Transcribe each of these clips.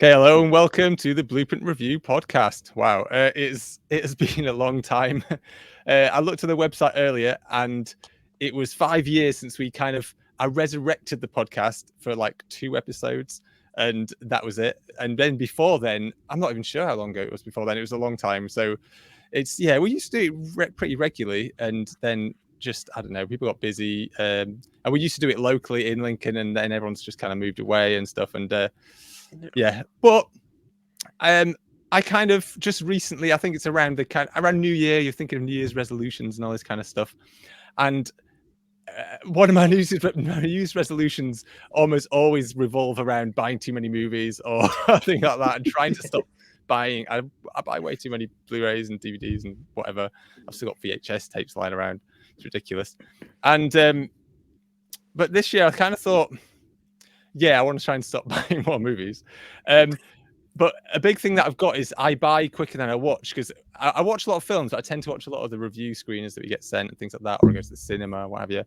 Okay, hello and welcome to the Blueprint Review podcast. Wow, it has been a long time. I looked at the website earlier, and it was 5 years since I resurrected the podcast for like 2 episodes, and that was it. And then before then, I'm not even sure how long ago it was before then. It was a long time. So we used to do it pretty regularly, and then just I don't know, people got busy, and we used to do it locally in Lincoln, and then everyone's just kind of moved away and stuff, and but I kind of just recently, I think it's around New Year, you're thinking of New Year's resolutions and all this kind of stuff, and one of my New Year's resolutions almost always revolve around buying too many movies or things like that, and trying to stop buying. I buy way too many Blu-rays and DVDs and whatever. I've still got VHS tapes lying around. It's ridiculous. And but this year I kind of thought, I want to try and stop buying more movies. But a big thing that I've got is I buy quicker than I watch, because I watch a lot of films, but I tend to watch a lot of the review screeners that we get sent and things like that, or I go to the cinema, what have you.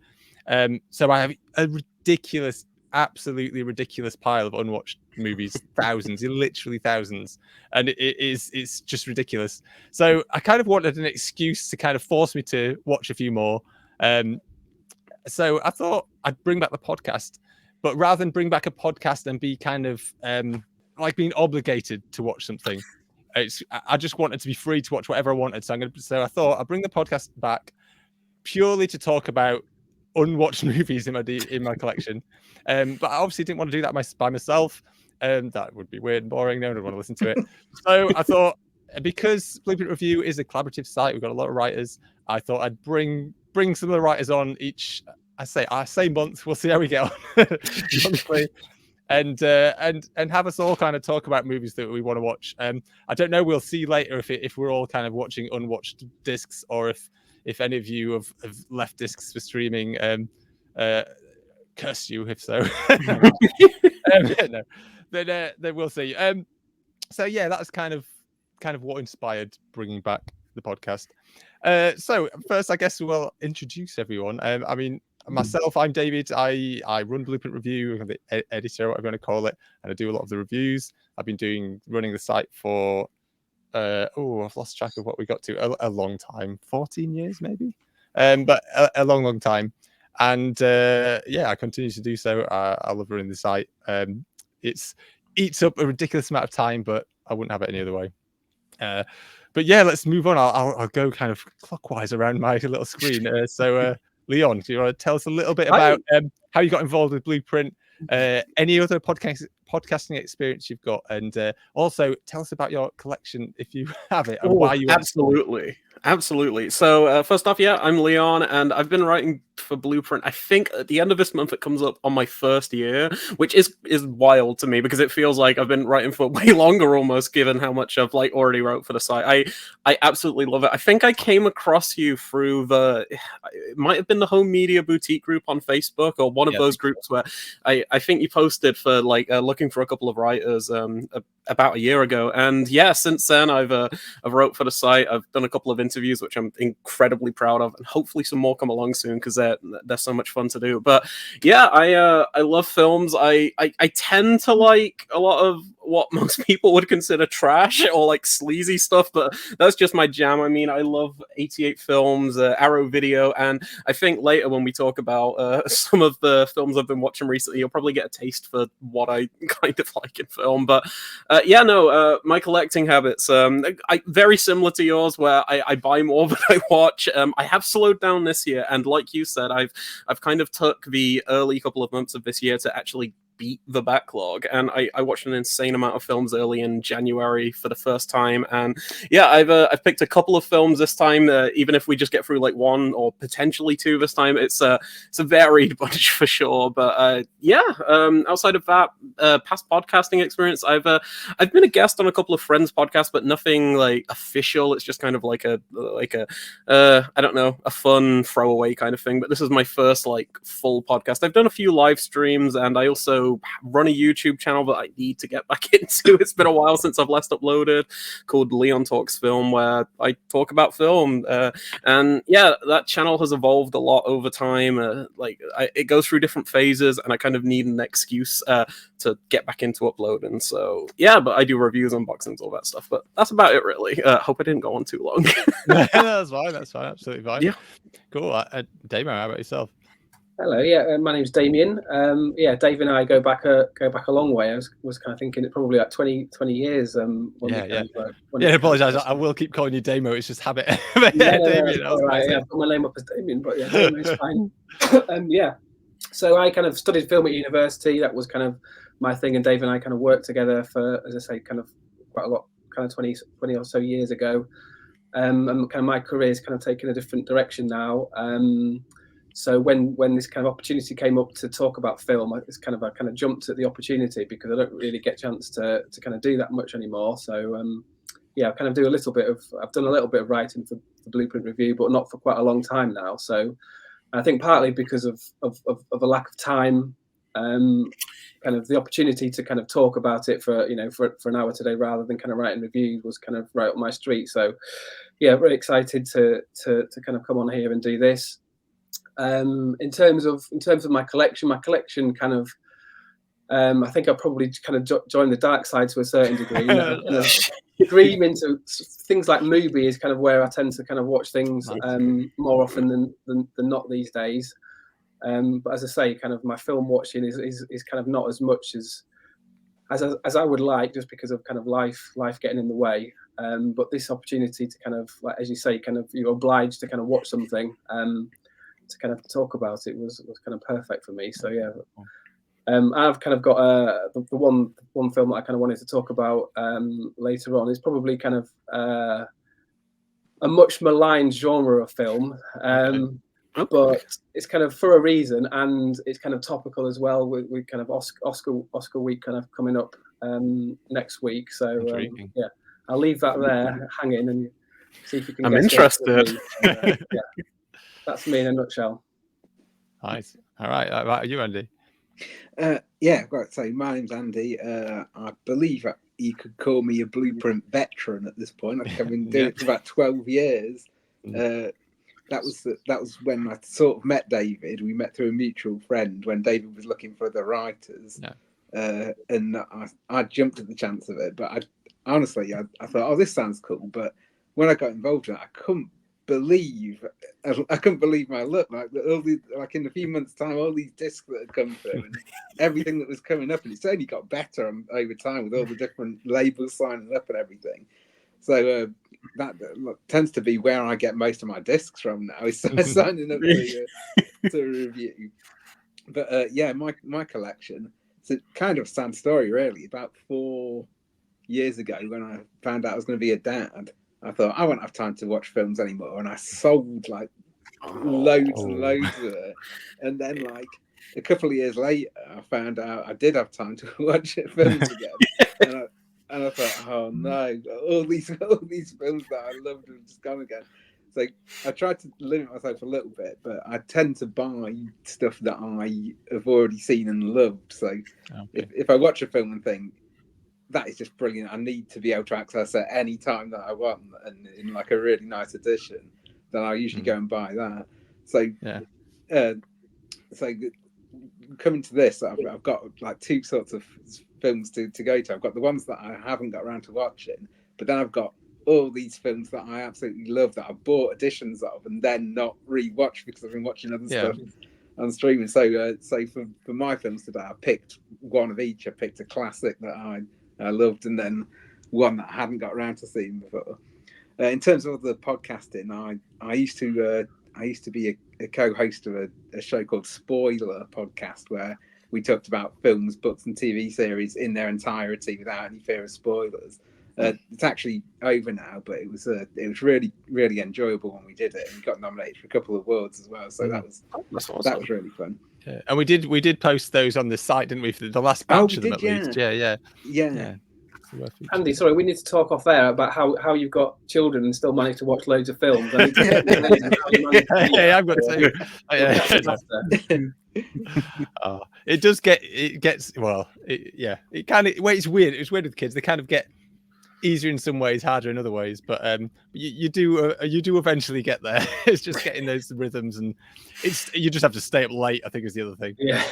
So I have a absolutely ridiculous pile of unwatched movies, thousands, literally thousands, and it's just ridiculous. So I kind of wanted an excuse to kind of force me to watch a few more. So I thought I'd bring back the podcast, but rather than bring back a podcast and be kind of like being obligated to watch something, I just wanted to be free to watch whatever I wanted. So I thought I'd bring the podcast back purely to talk about unwatched movies in my collection. But I obviously didn't want to do that by myself. That would be weird and boring. No one would want to listen to it. So I thought, because Blueprint Review is a collaborative site, we've got a lot of writers, I thought I'd bring some of the writers on each. I say month. We'll see how we get on. Honestly. And have us all kind of talk about movies that we want to watch. I don't know. We'll see later if we're all kind of watching unwatched discs, or if any of you have left discs for streaming. Curse you if so. No, then we'll see. So that's kind of what inspired bringing back the podcast. So first, I guess we'll introduce everyone. I mean, myself, I'm David. I run Blueprint Review, I'm the editor, whatever you want to call it, and I do a lot of the reviews. I've been running the site for I've lost track of what we got to, a long time, 14 years maybe, but a long time. And I continue to do so. I love running the site. It eats up a ridiculous amount of time, but I wouldn't have it any other way. But let's move on. I'll go kind of clockwise around my little screen. Leon, do you want to tell us a little bit about how you got involved with Blueprint, any other podcasting experience you've got, and also tell us about your collection if you have it, and why you Absolutely. So first off, I'm Leon, and I've been writing for Blueprint. I think at the end of this month it comes up on my first year, which is wild to me, because it feels like I've been writing for way longer almost, given how much I've already wrote for the site. I absolutely love it. I think I came across you through it might have been the Home Media Boutique group on Facebook, or one of those groups where I think you posted for looking for a couple of writers about a year ago. And since then I've wrote for the site. I've done a couple of interviews, which I'm incredibly proud of, and hopefully some more come along soon, because they're so much fun to do. But I love films. I tend to like a lot of what most people would consider trash or sleazy stuff, but that's just my jam. I mean, I love 88 Films, Arrow Video, and I think later when we talk about some of the films I've been watching recently, you'll probably get a taste for what I kind of like in film. But my collecting habits, very similar to yours, where I buy more than I watch. I have slowed down this year, and like you said, I've kind of took the early couple of months of this year to actually beat the backlog, and I watched an insane amount of films early in January for the first time. And I've picked a couple of films this time, even if we just get through one or potentially two this time. It's a varied bunch for sure. But outside of that, past podcasting experience, I've been a guest on a couple of friends' podcasts, but nothing official. It's just kind of I don't know, a fun throwaway kind of thing. But this is my first full podcast. I've done a few live streams, and I also also run a YouTube channel that I need to get back into. It's been a while since I've last uploaded, called Leon Talks Film, where I talk about film. And yeah, that channel has evolved a lot over time. It goes through different phases, and I kind of need an excuse to get back into uploading. So yeah, but I do reviews, unboxings, all that stuff. But that's about it, really. Hope I didn't go on too long. That's fine. That's fine. Absolutely fine. Yeah. Cool. Damon, how about yourself? Hello, yeah, my name's Damien. Dave and I go back a long way. I was kind of thinking it probably like 20 years. I apologise. I will keep calling you Damo. It's just habit. Damien. Right, I've got my name up as Damien, but yeah, Damo's fine. So I kind of studied film at university. That was kind of my thing, and Dave and I kind of worked together for, as I say, kind of quite a lot, kind of 20 or so years ago. And kind of my career is kind of taken a different direction now. So when this kind of opportunity came up to talk about film, I kind of jumped at the opportunity, because I don't really get a chance to kind of do that much anymore. So I kind of do I've done a little bit of writing for Blueprint Review, but not for quite a long time now. So I think partly because of a lack of time, kind of the opportunity to kind of talk about it for an hour today, rather than kind of writing reviews, was kind of right up my street. So yeah, very excited to kind of come on here and do this. In terms of my collection kind of, I think I probably kind of joined the dark side to a certain degree. Dream into things like Mubi is kind of where I tend to kind of watch things more often than not these days. But as I say, kind of my film watching is kind of not as much as I would like, just because of kind of life getting in the way. But this opportunity to kind of, like, as you say, kind of you're obliged to kind of watch something, to kind of talk about it was kind of perfect for me. So yeah, I've kind of got the one film that I kind of wanted to talk about later on. Is probably kind of a much maligned genre of film, but it's kind of for a reason, and it's kind of topical as well. We kind of Oscar week kind of coming up next week. So I'll leave that there hanging and see if you can. I'm interested. That's me in a nutshell. Nice. All right. How about you, Andy? Right. So my name's Andy. I believe you could call me a Blueprint veteran at this point. I think I've been doing it for about 12 years. That was when I sort of met David. We met through a mutual friend when David was looking for the writers. And I jumped at the chance of it. But I thought, oh, this sounds cool. But when I got involved in it, I couldn't believe my luck. Like in a few months' time, all these discs that had come through and everything that was coming up, and it's only got better over time with all the different labels signing up and everything. So that tends to be where I get most of my discs from now, is signing up to review. But my collection, it's a kind of sad story really. About 4 years ago, when I found out I was going to be a dad, I thought I won't have time to watch films anymore, and I sold like loads and loads of it. And then like a couple of years later, I found out I did have time to watch films again. and I thought, oh no, all these films that I loved have just gone again. So I tried to limit myself a little bit, but I tend to buy stuff that I have already seen and loved. So if I watch a film and think, that is just brilliant, I need to be able to access it any time that I want, and in like a really nice edition, then I'll usually go and buy that. So coming to this, I've got like two sorts of films to go to. I've got the ones that I haven't got around to watching, but then I've got all these films that I absolutely love that I've bought editions of and then not rewatched because I've been watching other stuff on streaming. So for my films today, I picked one of each. I picked a classic that I loved, and then one that I hadn't got around to seeing before. In terms of the podcasting, I used to be a co-host of a show called Spoiler Podcast, where we talked about films, books, and TV series in their entirety without any fear of spoilers. It's actually over now, but it was really, really enjoyable when we did it, and we got nominated for a couple of awards as well. So that was really fun. Yeah. And we did post those on the site, didn't we? For the last batch of them, at least. Yeah. Andy, sorry, we need to talk off air about how you've got children and still manage to watch loads of films. I need to Hey, I've got to. It does get. It gets. Well, it kind of. Well, it's weird. It's weird with kids. They kind of get easier in some ways, harder in other ways. But you do eventually get there. It's just getting those rhythms, and you just have to stay up late, I think, is the other thing. Yeah,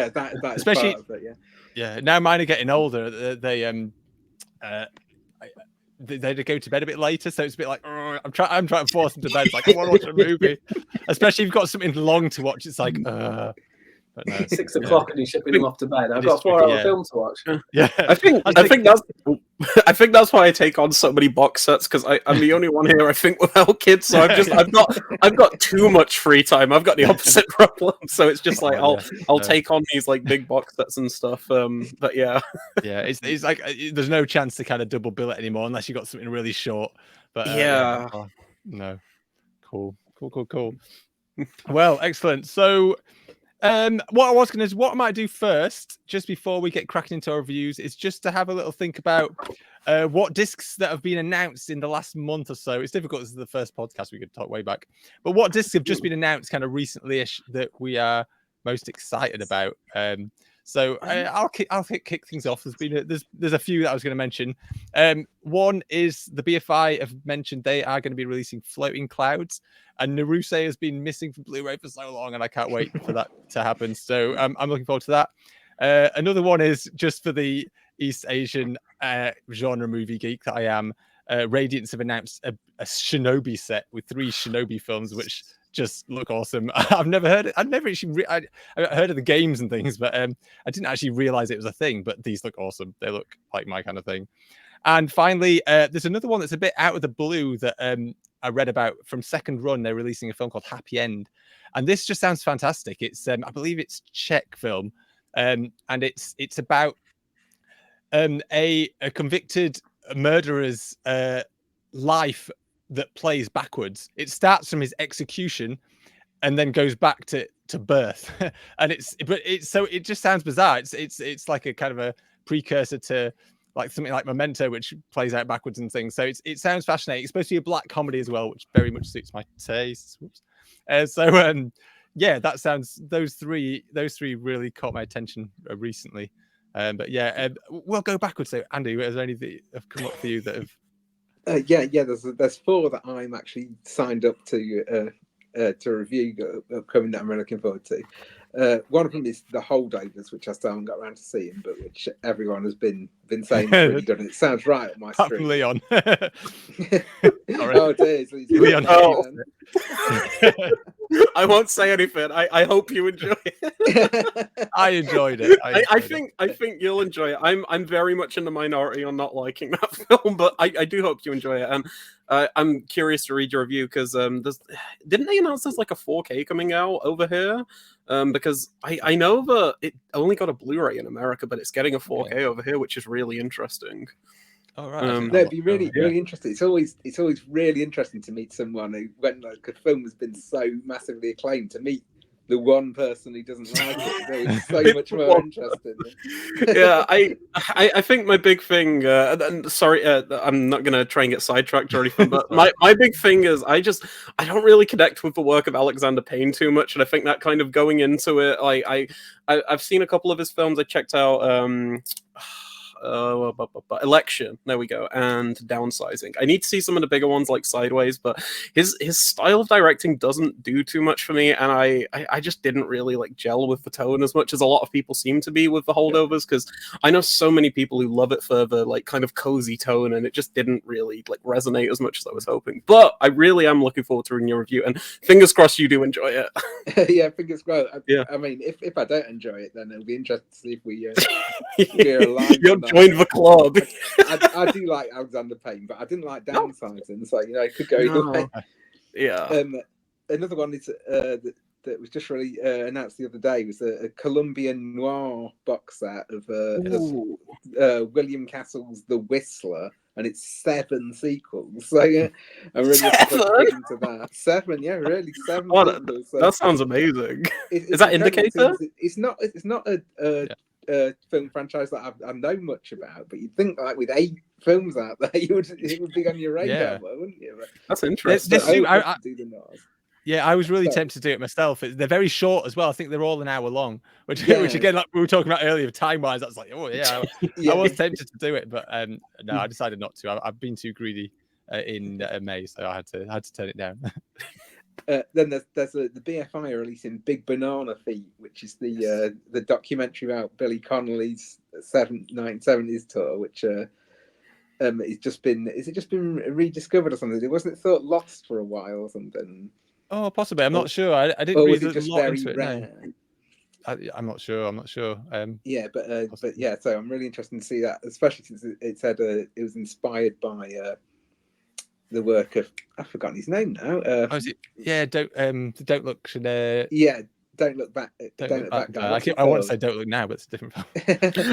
that especially. Part of it, yeah. Now mine are getting older. They go to bed a bit later, so it's a bit like I'm trying to force them to bed. It's like I want to watch a movie, especially if you've got something long to watch. It's like but no, 6 o'clock and you're shipping them off to bed. I've got a 4-hour film to watch. Yeah, I think that's why I take on so many box sets, because I'm the only one here, I think, without kids. So I've got too much free time. I've got the opposite problem. So it's just like I'll take on these like big box sets and stuff. But yeah, it's like there's no chance to kind of double bill it anymore unless you got something really short. But no, cool. Well, excellent. So. What I might do first, just before we get cracking into our reviews, is just to have a little think about what discs that have been announced in the last month or so. It's difficult. This is the first podcast, we could talk way back. But what discs have just been announced kind of recently-ish that we are most excited about? So I'll kick things off. There's a few that I was going to mention. One is the BFI have mentioned they are going to be releasing Floating Clouds, and Naruse has been missing from Blu-ray for so long, and I can't wait for that to happen. So I'm looking forward to that. Another one is just for the East Asian genre movie geek that I am. Radiance have announced a Shinobi set with 3 Shinobi films, which just look awesome. I've never heard it. I've never actually I heard of the games and things, but I didn't actually realize it was a thing. But these look awesome. They look like my kind of thing. And finally, there's another one that's a bit out of the blue that I read about from Second Run. They're releasing a film called Happy End, and this just sounds fantastic. It's I believe it's Czech film, and it's about a convicted murderer's life that plays backwards. It starts from his execution and then goes back to birth. And it just sounds bizarre. It's like a kind of a precursor to like something like Memento, which plays out backwards and things. So it sounds fascinating. It's supposed to be a black comedy as well, which very much suits my taste. That sounds, those three really caught my attention recently. We'll go backwards. So Andy, is there any that have come up for you that have there's 4 that I'm actually signed up to review upcoming that I'm really looking forward to. One of them is The Holdovers, which I still haven't got around to seeing, but which everyone has been saying is really good. And it sounds right on my stream. From Leon. Oh dear, so Leon. I won't say anything. I hope you enjoy it. I enjoyed it. I think you'll enjoy it. I'm very much in the minority on not liking that film, but I do hope you enjoy it. And I'm curious to read your review because didn't they announce there's like a 4K coming out over here? Because I know that it only got a Blu-ray in America, but it's getting a 4K over here, which is really interesting. All right. That'd be really interesting. It's always really interesting to meet someone who, when like a film has been so massively acclaimed, to meet the one person who doesn't like it. It's so much more interesting. Yeah, I think my big thing. Sorry, I'm not gonna try and get sidetracked or anything, but my big thing is I don't really connect with the work of Alexander Payne too much, and I think that kind of going into it, I've seen a couple of his films. I checked out. Election, there we go, and Downsizing. I need to see some of the bigger ones like Sideways, but his style of directing doesn't do too much for me, and I just didn't really like gel with the tone as much as a lot of people seem to be with The Holdovers, because I know so many people who love it for the like kind of cozy tone, and it just didn't really like resonate as much as I was hoping. But I really am looking forward to reading your review, and fingers crossed you do enjoy it. Yeah, fingers crossed. I mean, if I don't enjoy it, then it'll be interesting to see if we're aligned. Join the club. I do like Alexander Payne, but I didn't like Downsizing, so it could go either way. Yeah. Another one is that was just really announced the other day was a Colombian noir box set of William Castle's The Whistler, and it's 7 sequels. So I'm really looking into that. 7, yeah, really 7 sequels. So that sounds amazing. Is that Indicator? It's not a film franchise that I know much about, but you'd think like with 8 films out there, it would be on your radar, wouldn't you? But that's interesting. I do the Nars. Yeah, I was really tempted to do it myself. They're very short as well. I think they're all an hour long, which again, like we were talking about earlier, time-wise, I was like, oh yeah, I was tempted to do it, but no, I decided not to. I've been too greedy in May, so I had to turn it down. Then there's the BFI are releasing Big Banana Feet, which is the documentary about Billy Connolly's 1970s tour, which it's just been rediscovered or something? Wasn't it thought lost for a while or something? Oh, possibly. I'm not sure. I didn't read a lot into it. Rare? No. I'm not sure. Yeah, but yeah. So I'm really interested to see that, especially since it said it was inspired by the work of, I've forgotten his name now. Is it? Yeah, don't look. Yeah, don't look back. Don't look back. I want to say Don't Look Now, but it's a different film.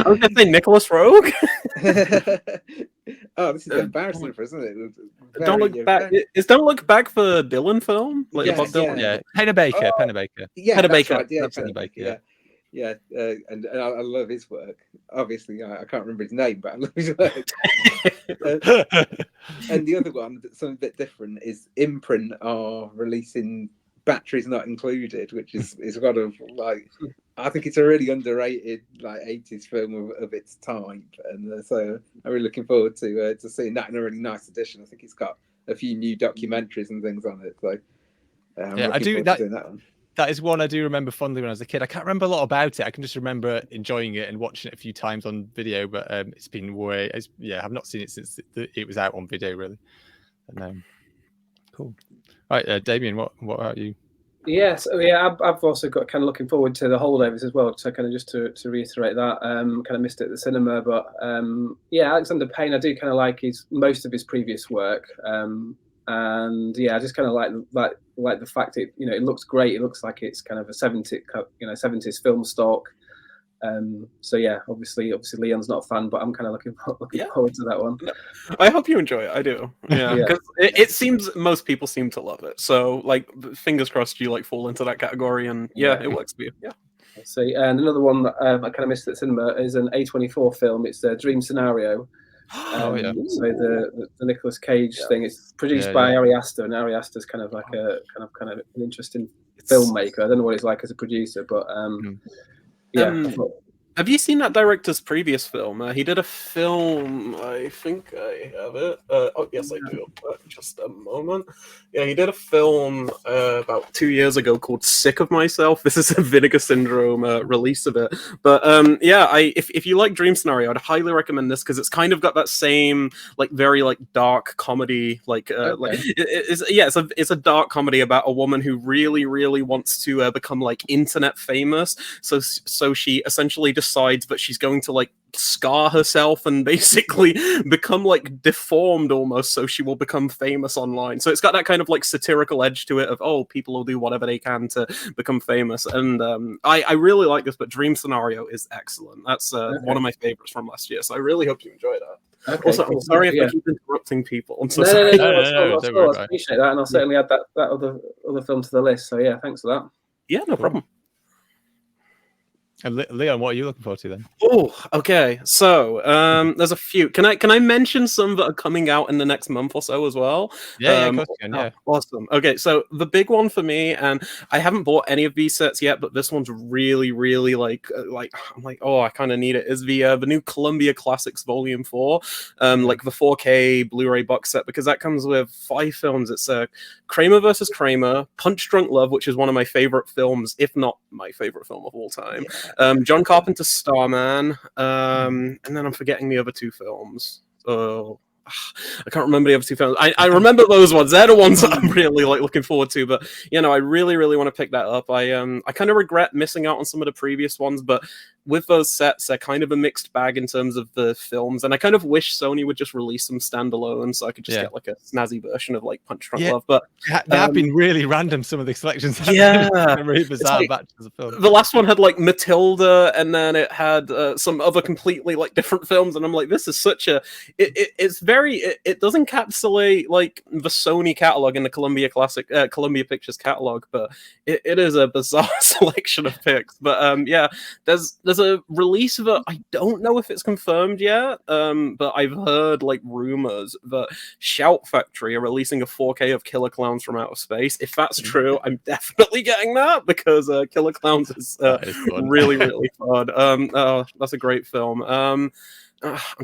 I was going to say Nicholas Rogue. Oh, this is embarrassing for us, isn't it? Don't Look Back. Is Don't Look Back the Dylan film? Like Dylan? Yeah, Pennebaker. Yeah, Pennebaker. Right. Yeah, Pennebaker. Yeah, and I love his work. Obviously, I can't remember his name, but I love his work. And the other one, something a bit different, is Imprint are releasing Batteries Not Included, which is kind of like, I think it's a really underrated like 80s film of its type, and so I'm really looking forward to seeing that in a really nice edition. I think it's got a few new documentaries and things on it. So I do that. One. That is one I do remember fondly when I was a kid. I can't remember a lot about it. I can just remember enjoying it and watching it a few times on video, but it's been I've not seen it since it was out on video, really. And, cool. All right, Damien, what about you? Yes, I've also got kind of looking forward to the Holdovers as well. So kind of just to reiterate that, kind of missed it at the cinema, but Alexander Payne, I do kind of like most of his previous work, and yeah, I just kind of like the fact it looks great. It looks like it's kind of a 70s film stock. So yeah, obviously Leon's not a fan, but I'm kind of looking forward to that one. I hope you enjoy it. I do. Yeah, because it seems most people seem to love it. So like, fingers crossed you like fall into that category, and it works for you. Yeah. Let's see. And another one that I kind of missed at cinema is an A24 film. It's a Dream Scenario. So the Nicolas Cage thing. It's produced by Ari Aster, and Ari Aster's kind of like a kind of an interesting filmmaker. I don't know what he's like as a producer, but have you seen that director's previous film? He did a film, I think I have it. Oh, yes, I do. Just a moment. Yeah, he did a film about 2 years ago called Sick of Myself. This is a Vinegar Syndrome release of it. But if you like Dream Scenario, I'd highly recommend this because it's kind of got that same like very like dark comedy. It's a dark comedy about a woman who really, really wants to become like internet famous. So she essentially decides that she's going to like scar herself and basically become like deformed almost, so she will become famous online. So it's got that kind of like satirical edge to it of people will do whatever they can to become famous. And I really like this, but Dream Scenario is excellent. That's one of my favorites from last year, so I really hope you enjoy that. Okay, also, I'm sorry if I keep interrupting people. I'm so sorry. No, I appreciate that, and I'll certainly add that other film to the list. So yeah, thanks for that. Yeah, no problem. And Leon, what are you looking forward to then? Oh, okay. So there's a few. Can I mention some that are coming out in the next month or so as well? Yeah, of course you can, yeah. Awesome. Okay, so the big one for me, and I haven't bought any of these sets yet, but this one's really, really like I'm like, oh, I kind of need it. Is the new Columbia Classics Volume 4, like the 4K Blu-ray box set, because that comes with 5 films. It's Kramer versus Kramer, Punch Drunk Love, which is one of my favorite films, if not my favorite film of all time. Yeah. John Carpenter's Starman, and then I'm forgetting the other 2 films. I can't remember the other 2 films. I remember those ones. They're the ones that I'm really like looking forward to. But I really, really want to pick that up. I kind of regret missing out on some of the previous ones, but with those sets, they're kind of a mixed bag in terms of the films, and I kind of wish Sony would just release them standalone, so I could just get like a snazzy version of like Punch Drunk Love. But they have been really random, some of the selections. Yeah, really bizarre batches of films. The last one had like Matilda, and then it had some other completely like different films, and I'm like, this is such a it's very it does encapsulate like the Sony catalog and the Columbia Pictures catalog, but it is a bizarre selection of picks. But there's there's a release of it. I don't know if it's confirmed yet, but I've heard like rumors that Shout Factory are releasing a 4K of Killer Clowns from Outer Space. If that's true, I'm definitely getting that because Killer Clowns is really, really fun. That's a great film. I'm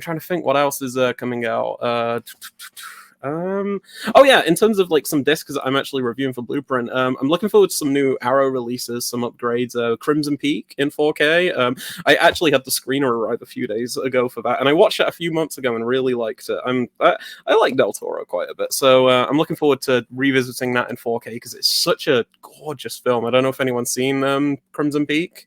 trying to think what else is coming out. Oh yeah, in terms of like some discs that I'm actually reviewing for Blueprint, I'm looking forward to some new Arrow releases, some upgrades. Crimson Peak in 4K. I actually had the screener arrive a few days ago for that, and I watched it a few months ago and really liked it. I like Del Toro quite a bit, so I'm looking forward to revisiting that in 4K because it's such a gorgeous film. I don't know if anyone's seen Crimson Peak.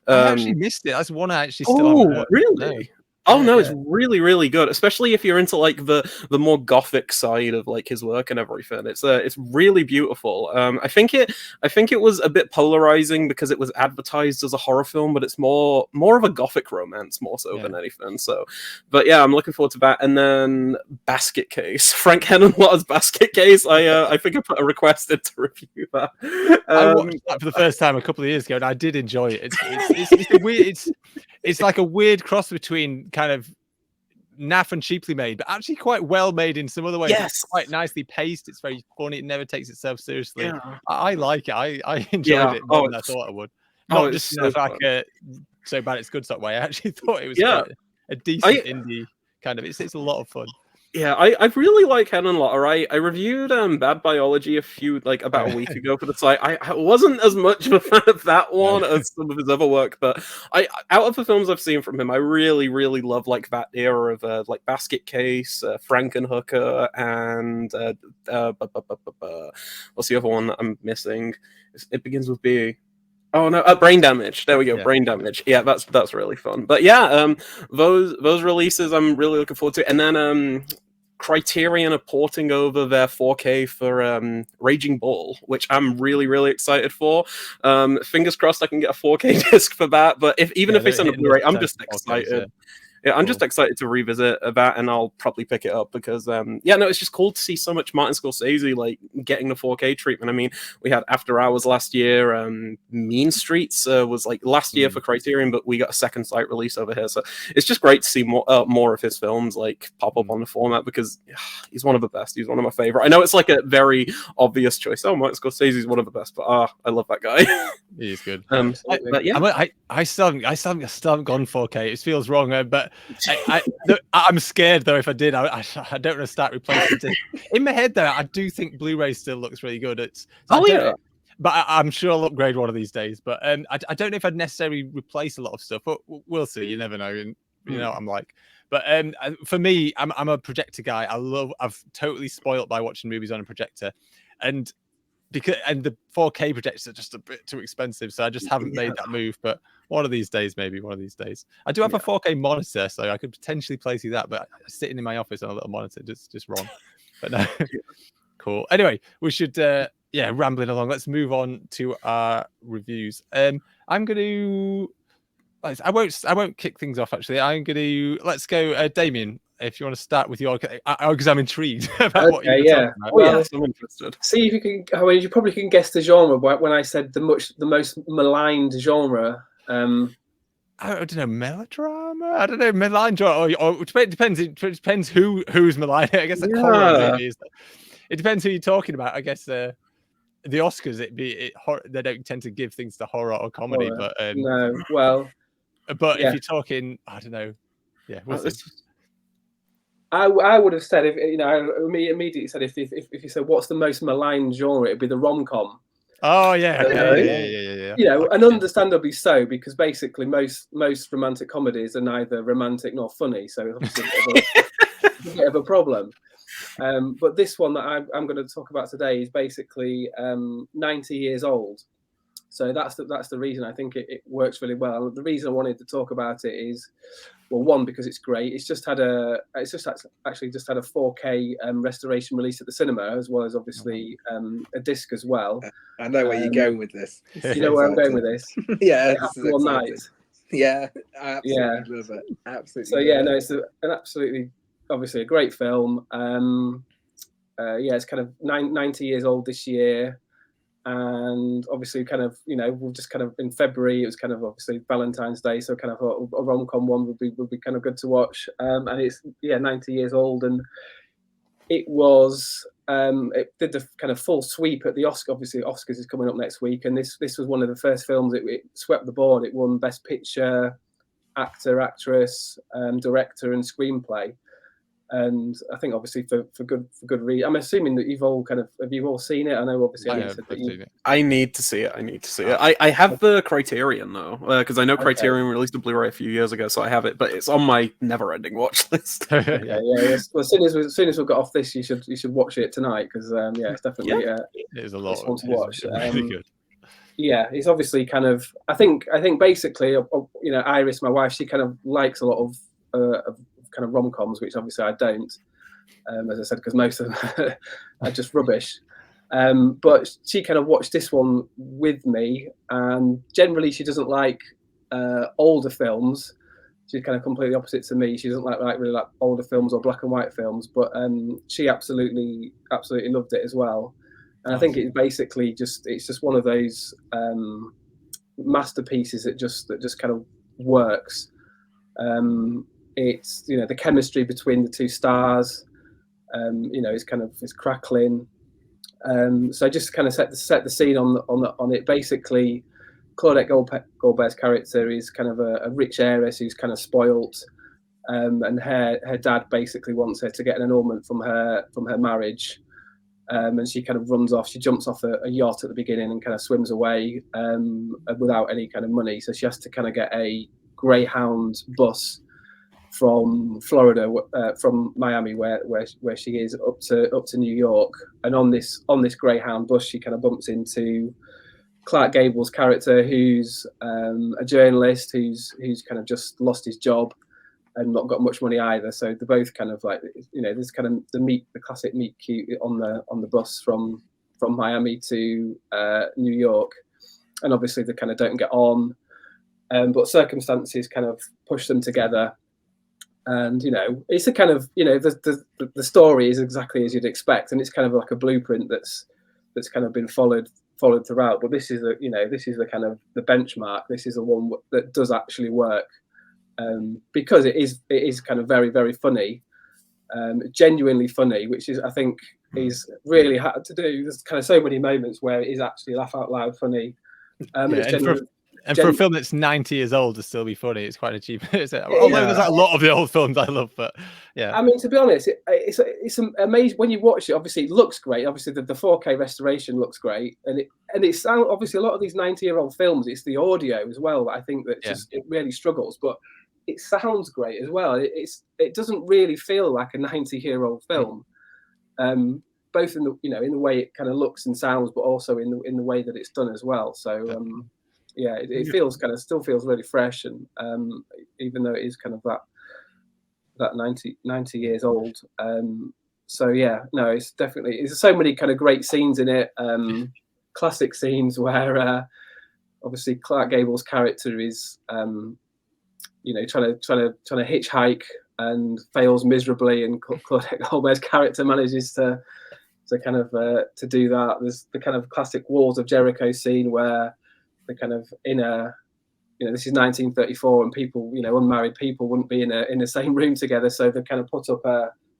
I actually missed it. That's one I actually still haven't heard. Really? No. Oh no, it's really, really good, especially if you're into like the more gothic side of like his work and everything. It's really beautiful. I think it was a bit polarizing because it was advertised as a horror film, but it's more of a gothic romance more so than anything. So, but yeah, I'm looking forward to that. And then Basket Case, Frank Henenlotter's Basket Case. I think I put a request in to review that. I watched that for the first time a couple of years ago, and I did enjoy it. It's a weird. It's like a weird cross between kind of naff and cheaply made, but actually quite well made in some other ways. Yes. It's quite nicely paced. It's very funny. It never takes itself seriously. Yeah. I like it. I enjoyed it more than I thought I would. Not just so like so bad it's good sort of way. I actually thought it was quite a decent indie kind of. It's a lot of fun. Yeah, I really like Henenlotter. I reviewed Bad Biology about a week ago for the site. I wasn't as much of a fan of that one as some of his other work, but out of the films I've seen from him, I really, really love like that era of like Basket Case, Frankenhooker, and what's the other one that I'm missing? It begins with B. Oh no, Brain Damage. There we go, Brain Damage. Yeah, that's really fun. But yeah, those releases I'm really looking forward to. And then Criterion are porting over their 4K for Raging Bull, which I'm really, really excited for. Fingers crossed I can get a 4K disc for that. But even if it's on a Blu-ray, I'm just excited. Yeah, I'm just excited to revisit that, and I'll probably pick it up because, it's just cool to see so much Martin Scorsese like getting the 4K treatment. I mean, we had After Hours last year. Mean Streets was like last year for Criterion, but we got a second site release over here, so it's just great to see more of his films like pop up on the format because he's one of the best. He's one of my favorite. I know it's like a very obvious choice. Oh, Martin Scorsese is one of the best, but I love that guy. He's good. But yeah, I still haven't gone 4K. It feels wrong, but I'm scared though. If I did, I don't want to start replacing it. In my head, though, I do think Blu-ray still looks really good. But I'm sure I'll upgrade one of these days. But I don't know if I'd necessarily replace a lot of stuff. But we'll see. You never know. And you know what I'm like. But for me, I'm a projector guy. I've totally spoiled by watching movies on a projector, and the 4K projectors are just a bit too expensive, so I just haven't made that move. But one of these days, maybe one of these days. I do have a 4K monitor, so I could potentially play through that. But sitting in my office on a little monitor, just wrong. But no, cool. Anyway, we should rambling along. Let's move on to our reviews. I'm gonna. I won't kick things off. Actually, let's go, Damien. If you want to start with your, because I'm intrigued about what you're talking about. Well, I'm interested. See if you can. I mean, you probably can guess the genre when I said the most maligned genre. I don't know, melodrama. I don't know, maligned genre. Or it depends. It depends who's maligned. I guess horror maybe is. It depends who you're talking about. I guess the Oscars. They don't tend to give things to horror or comedy, but no. Well, but if you're talking, I don't know. Yeah, I would have said immediately said if you said what's the most maligned genre, it'd be the rom-com. Oh yeah, yeah. You know, and understandably so, because basically most romantic comedies are neither romantic nor funny, so it's obviously a bit of a problem. But this one that I'm going to talk about today is basically 90 years old. So that's the reason I think it works really well. The reason I wanted to talk about it is, well, one, because it's great. It's actually just had a 4K restoration release at the cinema, as well as obviously a disc as well. I know where you're going with this. You know where I'm going with this? Yeah, One night. Yeah, I absolutely love it. Absolutely. So yeah, no, it's an absolutely, obviously a great film. It's kind of 90 years old this year. and obviously kind of, you know, we'll just kind of in February, it was kind of obviously Valentine's Day, so kind of a rom-com one would be kind of good to watch. And it's 90 years old, and it was it did the kind of full sweep at the Oscar. Obviously, Oscars is coming up next week, and this was one of the first films it swept the board. It won Best Picture, Actor, Actress, Director, and Screenplay. And I think obviously for good reason. I'm assuming that you've all seen it. I know obviously I need to see it. I have the Criterion though, because I know Criterion released a Blu-ray a few years ago, so I have it, but it's on my never-ending watch list. yeah. Well, as soon as we got off this, you should watch it tonight, because it's definitely it is a lot one to watch. Really good. Yeah, it's obviously kind of. I think basically, you know, Iris, my wife, she kind of likes a lot of kind of rom-coms, which obviously I don't, as I said, because most of them are just rubbish. But she kind of watched this one with me, and generally she doesn't like older films. She's kind of completely opposite to me. She doesn't really like older films or black and white films, but she absolutely loved it as well. And I think it's basically just one of those masterpieces that just kind of works. It's, you know, the chemistry between the two stars, you know, it's crackling. So just kind of set the scene on it. Basically, Claudette Goldberg's character is kind of a rich heiress who's kind of spoilt, and her dad basically wants her to get an annulment from her marriage, and she kind of runs off. She jumps off a yacht at the beginning and kind of swims away without any kind of money. So she has to kind of get a Greyhound bus from Florida, from Miami, where she is, up to New York. And on this Greyhound bus, she kind of bumps into Clark Gable's character, who's a journalist who's kind of just lost his job and not got much money either. So they're both kind of like, you know, there's kind of the classic meet cute on the bus from Miami to New York, and obviously they kind of don't get on, but circumstances kind of push them together. And, you know, it's a kind of, you know, the story is exactly as you'd expect, and it's kind of like a blueprint that's kind of been followed throughout. But this is the kind of the benchmark. This is the one that does actually work, because it is kind of very, very funny, genuinely funny, which is, I think, is really hard to do. There's kind of so many moments where it is actually laugh out loud funny. And for a film that's 90 years old to still be funny, it's quite achievement. Although there's like a lot of the old films I love, but yeah. I mean, to be honest, it's amazing when you watch it. Obviously, it looks great. Obviously, the 4K restoration looks great, and it sounds, obviously, a lot of these 90-year-old films, it's the audio as well that I think that it really struggles, but it sounds great as well. It doesn't really feel like a 90-year-old film, both in the way it kind of looks and sounds, but also in the way that it's done as well. So. It feels still feels really fresh, and even though it is kind of that 90 years old. It's definitely, there's so many kind of great scenes in it, classic scenes where obviously Clark Gable's character is trying to hitchhike and fails miserably, and Claudette Goldberg's character manages to kind of to do that. There's the kind of classic Walls of Jericho scene where they're kind of in a, this is 1934, and people, unmarried people wouldn't be in the same room together, so they kind of put up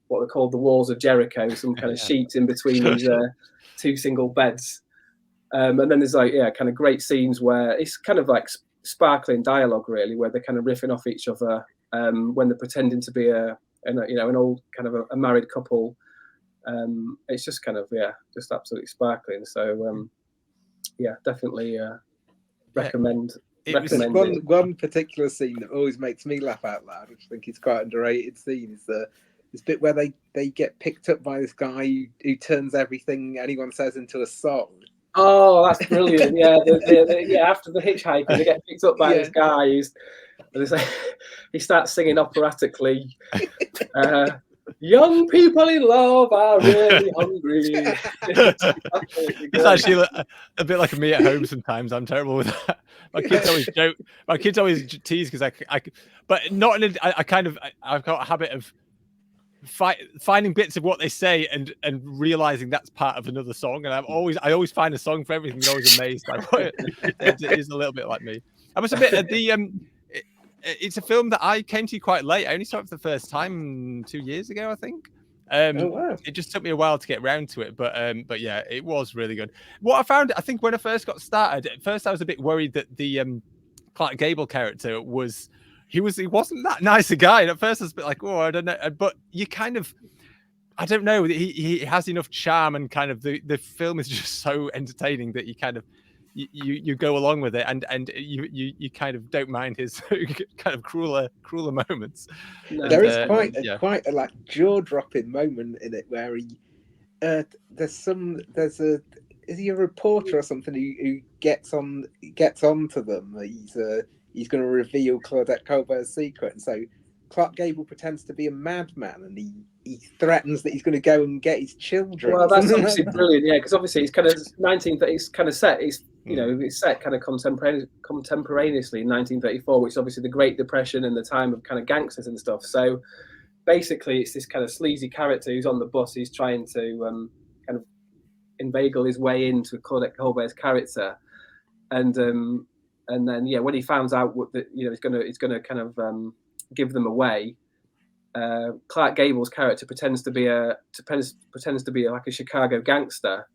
what they call the Walls of Jericho, some kind of sheets in between these two single beds, and then there's kind of great scenes where it's kind of like sparkling dialogue, really, where they're kind of riffing off each other when they're pretending to be an old kind of a married couple. It's just kind of just absolutely sparkling. So definitely recommend. One particular scene that always makes me laugh out loud, which I think is quite underrated scene, is this bit where they get picked up by this guy who turns everything anyone says into a song. Oh, that's brilliant! After the hitchhiker, they get picked up by this guy he starts singing operatically. Young people in love are really hungry. It's actually a bit like me at home sometimes. I'm terrible with that. My kids always joke. My kids always tease because I've got a habit of finding bits of what they say and realizing that's part of another song. And I always find a song for everything. I'm always amazed by what it is. A little bit like me. I must admit, it's a film that I came to quite late. I only saw it for the first time 2 years ago, I think. Wow. It just took me a while to get around to it, but yeah, it was really good. What I found, I think, when I first got started, at first I was a bit worried that the Clark Gable character he wasn't that nice a guy, and at first I was a bit like, oh, I don't know, but you kind of, I don't know, he has enough charm, and kind of the film is just so entertaining that you kind of you go along with it, and you kind of don't mind his kind of crueler moments. No, And, There is yeah. quite a like jaw-dropping moment in it where he is he a reporter or something who gets onto them. He's going to reveal Claudette Colbert's secret, and so Clark Gable pretends to be a madman, and he threatens that he's going to go and get his children. Well, that's obviously brilliant, yeah, because obviously it's kind of 1930. It's kind of set. It's it's set kind of contemporaneously in 1934, which is obviously the Great Depression and the time of kind of gangsters and stuff. So basically, it's this kind of sleazy character who's on the bus. He's trying to kind of inveigle his way into Claudette Colbert's character, and then when he finds out what he's gonna kind of give them away. Clark Gable's character pretends to be like a Chicago gangster,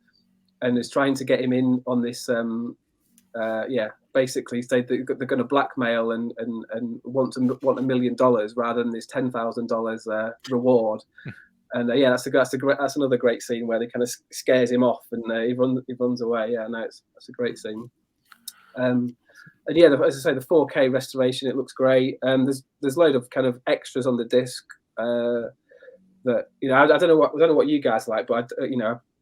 and is trying to get him in on this. Basically say they're going to blackmail and want $1 million rather than this $10,000 reward. And that's another great scene where they kind of scares him off, and he runs away. Yeah, no, that's a great scene. And yeah, as I say, the 4K restoration, it looks great. There's load of kind of extras on the disc that I don't know what you guys like, but I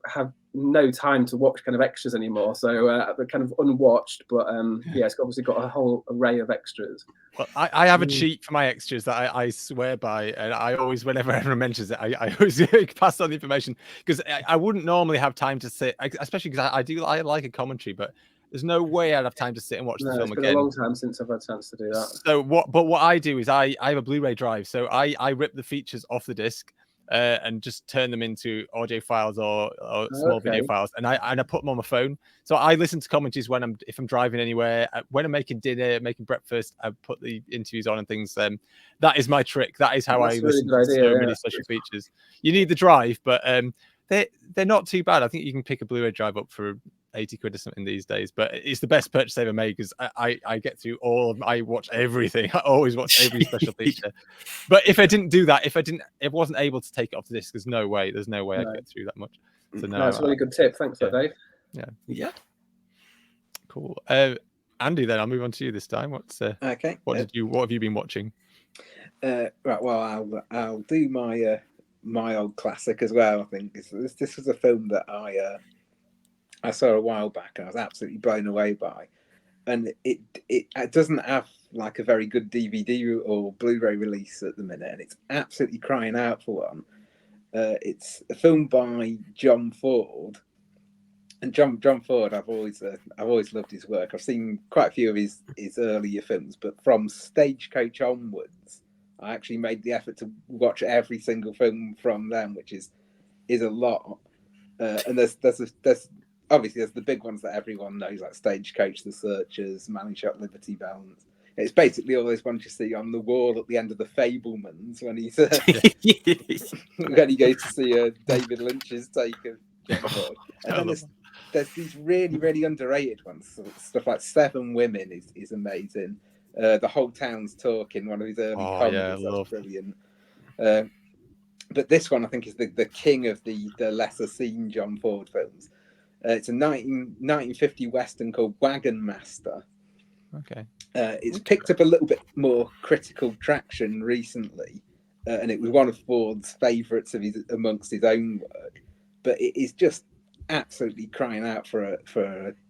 have no time to watch kind of extras anymore, so they're kind of unwatched. But it's obviously got a whole array of extras. Well, I have a cheat for my extras that I swear by, and I always, whenever everyone mentions it, I always pass on the information, because I wouldn't normally have time to sit, especially because I like a commentary, but there's no way I'd have time to sit and watch the film again. It's been a long time since I've had a chance to do that. So what I do is I have a Blu-ray drive, so I rip the features off the disc and just turn them into audio files or small video files, and I put them on my phone. So I listen to commentaries if I'm driving anywhere, when I'm making dinner, making breakfast. I put the interviews on and things. That is my trick. That is how I listen to so many special features. You need the drive, but they're not too bad. I think you can pick a Blu-ray drive up for 80 quid or something these days, but it's the best purchase I ever made, because I get through I watch everything. I always watch every special feature. But if I didn't do that, if I wasn't able to take it off the disc, there's no way I'd get through that much. So no, that's a really good tip. Thanks for that, Dave. Yeah. Cool. Andy, then I'll move on to you this time. Okay. What have you been watching? Right. Well, I'll do my old classic as well. I think this was a film that I saw a while back, and I was absolutely blown away by. And it doesn't have like a very good DVD or Blu-ray release at the minute, and it's absolutely crying out for one. It's a film by John Ford, and John Ford, I've always loved his work. I've seen quite a few of his earlier films, but from Stagecoach onwards, I actually made the effort to watch every single film from them, which is a lot. And there's obviously there's the big ones that everyone knows, like Stagecoach, The Searchers, Man Who Shot Liberty Balance. It's basically all those ones you see on the wall at the end of The Fabelmans when he's when he goes to see David Lynch's take of John Ford. And then there's these really, really underrated ones. Stuff like Seven Women is amazing. The Whole Town's Talking, one of his early comedies, that's brilliant. But this one, I think, is the king of the lesser seen John Ford films. It's a 1950 Western called Wagon Master. Okay. It's picked up a little bit more critical traction recently, and it was one of Ford's favourites amongst his own work. But it is just absolutely crying out for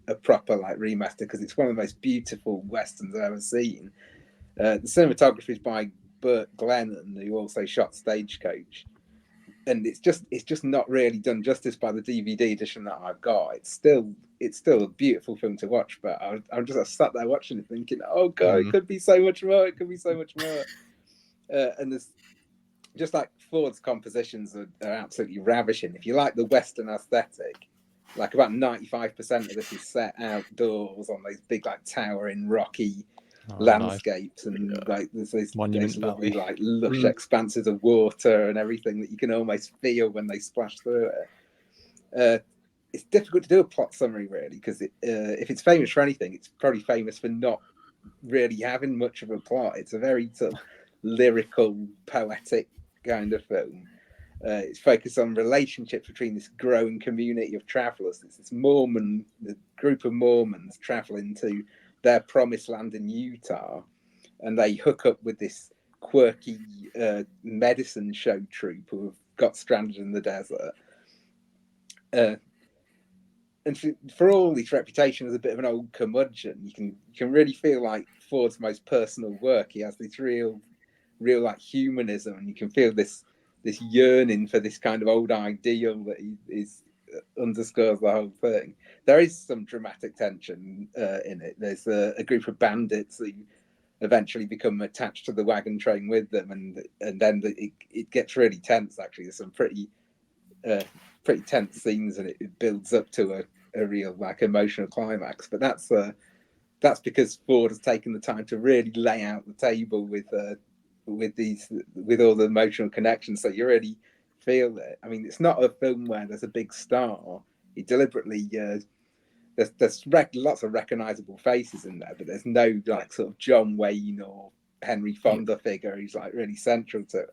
a proper remaster, because it's one of the most beautiful westerns I've ever seen. The cinematography is by Burt Glennon, who also shot Stagecoach, and it's just not really done justice by the DVD edition that I've got. It's still a beautiful film to watch, but I'm just sat there watching it thinking, oh god, it could be so much more. It could be so much more. And just like Ford's compositions are absolutely ravishing. If you like the Western aesthetic, like about 95% of this is set outdoors on those big, like towering, rocky landscapes, nice. And like there's those lovely, like lush expanses of water and everything that you can almost feel when they splash through it. It's difficult to do a plot summary really, because if it's famous for anything, it's probably famous for not really having much of a plot. It's a very sort of lyrical, poetic kind of film. It's focused on relationships between this growing community of travelers. It's this the group of Mormons traveling to their promised land in Utah, and they hook up with this quirky medicine show troupe who have got stranded in the desert. And for all his reputation as a bit of an old curmudgeon, you can really feel like Ford's most personal work. He has this real like humanism, and you can feel this yearning for this kind of old ideal that is underscores the whole thing. There is some dramatic tension in it. There's a group of bandits who eventually become attached to the wagon train with them, and then it gets really tense. Actually, there's some pretty tense scenes, and it builds up to a real like emotional climax. But that's because Ford has taken the time to really lay out the table with all the emotional connections, so you really feel it. I mean, it's not a film where there's a big star. He deliberately there's lots of recognizable faces in there, but there's no like sort of John Wayne or Henry Fonda figure who's like really central to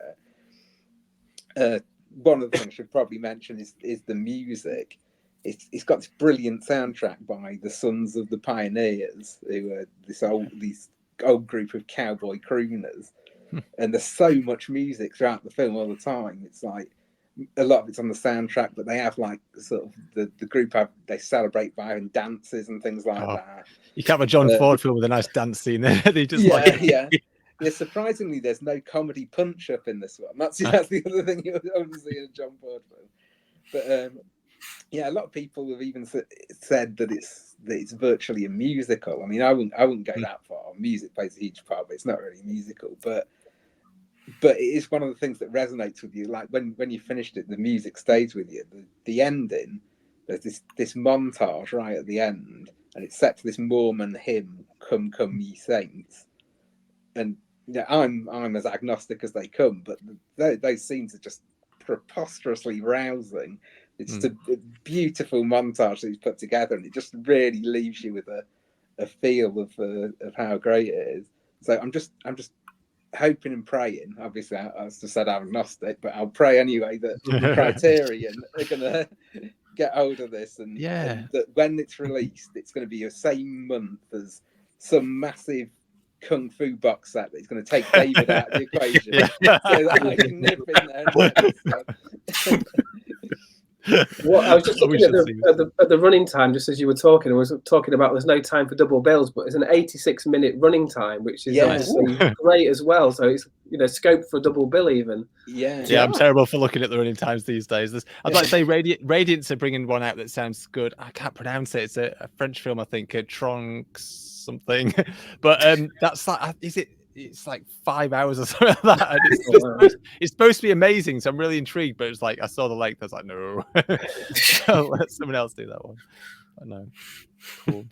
it. One of the things I should probably mention is the music. It's got this brilliant soundtrack by the Sons of the Pioneers, who are this old group of cowboy crooners. And there's so much music throughout the film all the time. It's like a lot of it's on the soundtrack, but they have like sort of the group they celebrate by having dances and things like that. You can't have a John Ford film with a nice dance scene there. They just yeah. Surprisingly, there's no comedy punch up in this one. That's the other thing you want to see in a John Ford film. But a lot of people have even said that it's virtually a musical. I mean, I wouldn't go that far. Music plays a huge part, but it's not really a musical. But it is one of the things that resonates with you. Like when you finished it, the music stays with you. The ending, there's this montage right at the end, and it's set to this Mormon hymn, "Come, Come, Ye Saints." And I'm as agnostic as they come, but those scenes are just preposterously rousing. It's just a beautiful montage that he's put together, and it just really leaves you with a feel of how great it is. So I'm just hoping and praying. Obviously, as I said, I'm agnostic, but I'll pray anyway that the Criterion are going to get hold of this, and that when it's released, it's going to be the same month as some massive kung fu box set that's going to take David out of the equation, so that I can nip in there and get stuff. Well, I was just looking at the running time, just as you were talking. I was talking about there's no time for double bills, but it's an 86-minute running time, which is obviously great as well. So it's scope for double bill even. Yeah, I'm terrible for looking at the running times these days. I'd like to say Radiance are bringing one out that sounds good. I can't pronounce it. It's a French film, I think, Tronx something. But that's like, it's like 5 hours or something like that. And it's supposed to be amazing, so I'm really intrigued. But it's like I saw the length, I was like, no, I'll let someone else do that one. I know. Cool.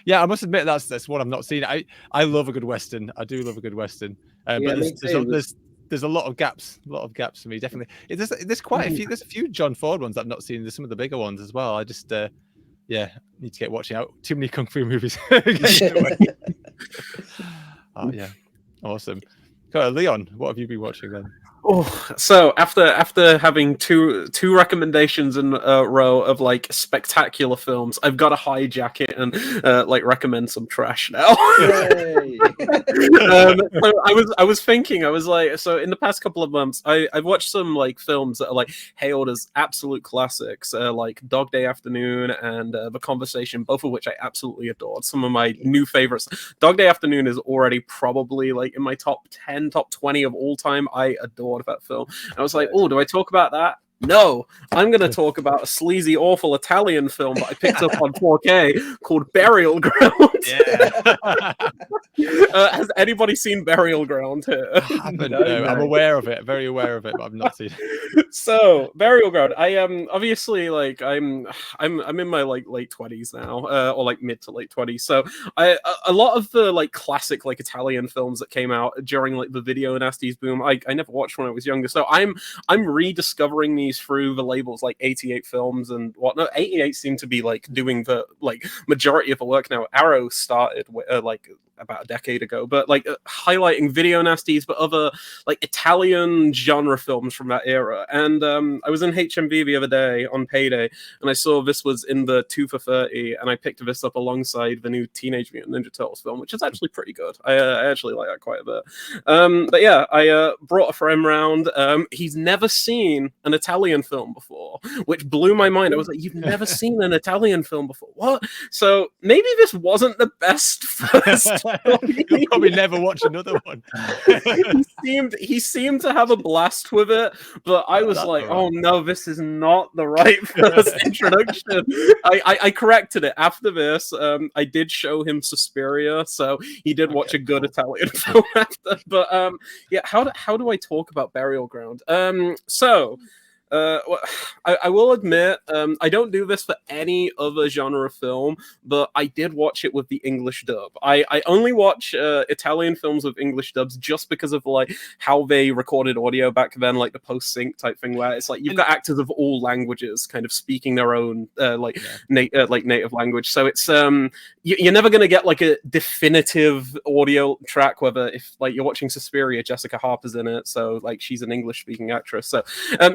Yeah, I must admit that's one I've not seen. I love a good Western. I do love a good Western. But there's a lot of gaps. For me, definitely. There's quite a few. There's a few John Ford ones I've not seen. There's some of the bigger ones as well. I just need to get watching out. Too many kung fu movies. Oh yeah, awesome. Leon, what have you been watching then? Oh, so after having two recommendations in a row of like spectacular films, I've got to hijack it and like recommend some trash now. So I was thinking, I was like, so in the past couple of months, I've watched some like films that are like hailed as absolute classics, like Dog Day Afternoon and The Conversation, both of which I absolutely adored. Some of my new favorites. Dog Day Afternoon is already probably like in my top 10, top 20 of all time. I adored that film. And I was like, oh, do I talk about that? No, I'm going to talk about a sleazy, awful Italian film that I picked up on 4K called Burial Ground. Yeah. Has anybody seen Burial Ground here? I haven't. No. I'm aware of it, very aware of it, but I've not seen it. So Burial Ground, I am obviously like I'm in my like late 20s now, or like mid to late 20s. So a lot of the like classic like Italian films that came out during like the video nasties boom, I never watched when I was younger. So I'm rediscovering these through the labels like 88 Films and whatnot. 88 seem to be like doing the like majority of the work now. Arrow started like about a decade ago, but like highlighting video nasties, but other like Italian genre films from that era. And I was in HMV the other day on payday, and I saw this was in the 2 for 30, and I picked this up alongside the new Teenage Mutant Ninja Turtles film, which is actually pretty good. I actually like that quite a bit. But yeah, I brought a friend round. He's never seen an Italian film before, which blew my mind. I was like, "You've never seen an Italian film before? What?" So maybe this wasn't the best first. You'll probably never watch another one. he seemed to have a blast with it, but I was like, right. Oh no, this is not the right first introduction. I corrected it after this. I did show him Suspiria, so he did watch a good Italian film after. But yeah, how do I talk about Burial Ground? I will admit, I don't do this for any other genre of film, but I did watch it with the English dub. I only watch Italian films with English dubs just because of like how they recorded audio back then, like the post-sync type thing, where it's like you've got actors of all languages kind of speaking their own native language. So it's you're never gonna get like a definitive audio track, whether if like you're watching Suspiria, Jessica Harper's in it, so like she's an English-speaking actress. So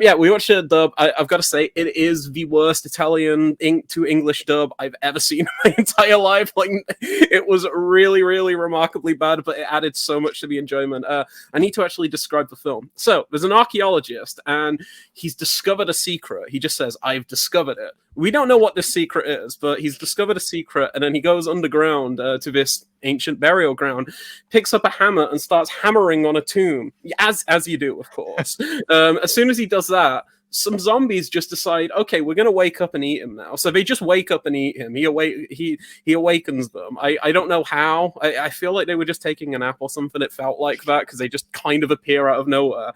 yeah, we watched a dub. I've got to say, it is the worst Italian to English dub I've ever seen in my entire life. Like, it was really, really remarkably bad, but it added so much to the enjoyment. I need to actually describe the film. So, there's an archaeologist, and he's discovered a secret. He just says, "I've discovered it." We don't know what this secret is, but he's discovered a secret, and then he goes underground to this ancient burial ground, picks up a hammer, and starts hammering on a tomb, as you do, of course. As soon as he does that, some zombies just decide, okay, we're going to wake up and eat him now. So they just wake up and eat him. He awakens them. I don't know how. I feel like they were just taking a nap or something. It felt like that because they just kind of appear out of nowhere.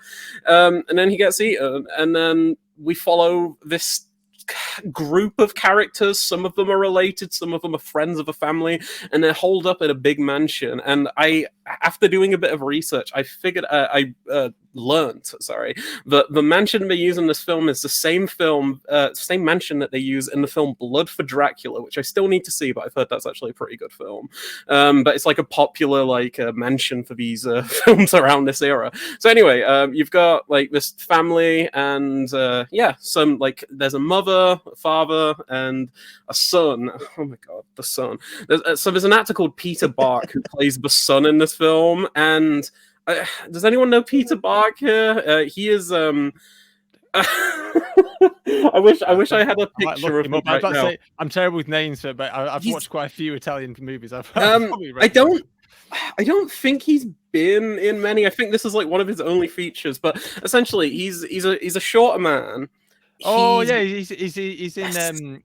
And then he gets eaten. And then we follow this group of characters. Some of them are related, some of them are friends of a family, and they're holed up in a big mansion. And after doing a bit of research, I figured learned that the mansion they use in this film is the same mansion that they use in the film Blood for Dracula, which I still need to see, but I've heard that's actually a pretty good film. But it's like a popular mansion for these films around this era. So anyway, you've got like this family, and some there's a mother, a father, and a son. Oh my god, the son. There's an actor called Peter Bark who plays the son in this film, and does anyone know Peter Bark here? He is I wish I had a picture of him right now. I'm terrible with names, but I've watched quite a few Italian movies. I don't think he's been in many. I think this is like one of his only features. But essentially, he's a shorter man. He's in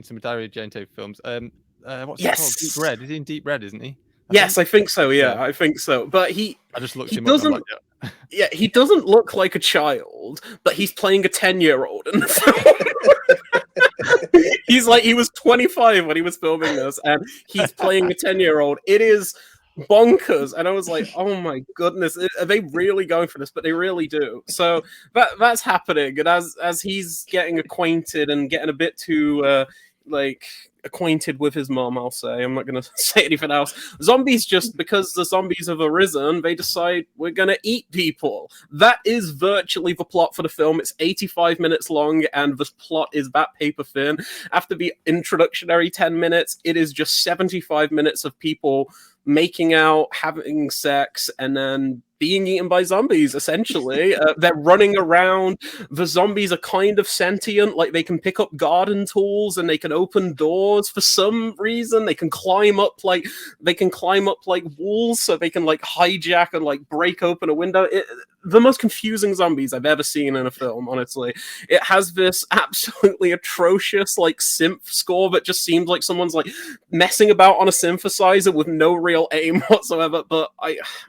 some Dario Argento films. What's it called? Deep Red. Is he in Deep Red, isn't he? I think so. Yeah, I think so. But I just looked him up. Yeah, he doesn't look like a child, but he's playing a 10-year-old in the film. He was 25 when he was filming this, and he's playing a 10-year-old. It is bonkers, and I was like, oh my goodness, are they really going for this? But they really do. So that's happening, and as he's getting acquainted and getting a bit too acquainted with his mom, I'll say. I'm not going to say anything else. Zombies, just because the zombies have arisen, they decide we're going to eat people. That is virtually the plot for the film. It's 85 minutes long, and the plot is that paper thin. After the introductory 10 minutes, it is just 75 minutes of people making out, having sex, and then being eaten by zombies, essentially. They're running around. The zombies are kind of sentient. Like, they can pick up garden tools and they can open doors for some reason. They can climb up like walls, so they can hijack and break open a window. the most confusing zombies I've ever seen in a film, honestly. It has this absolutely atrocious like synth score that just seems like someone's like messing about on a synthesizer with no real aim whatsoever. But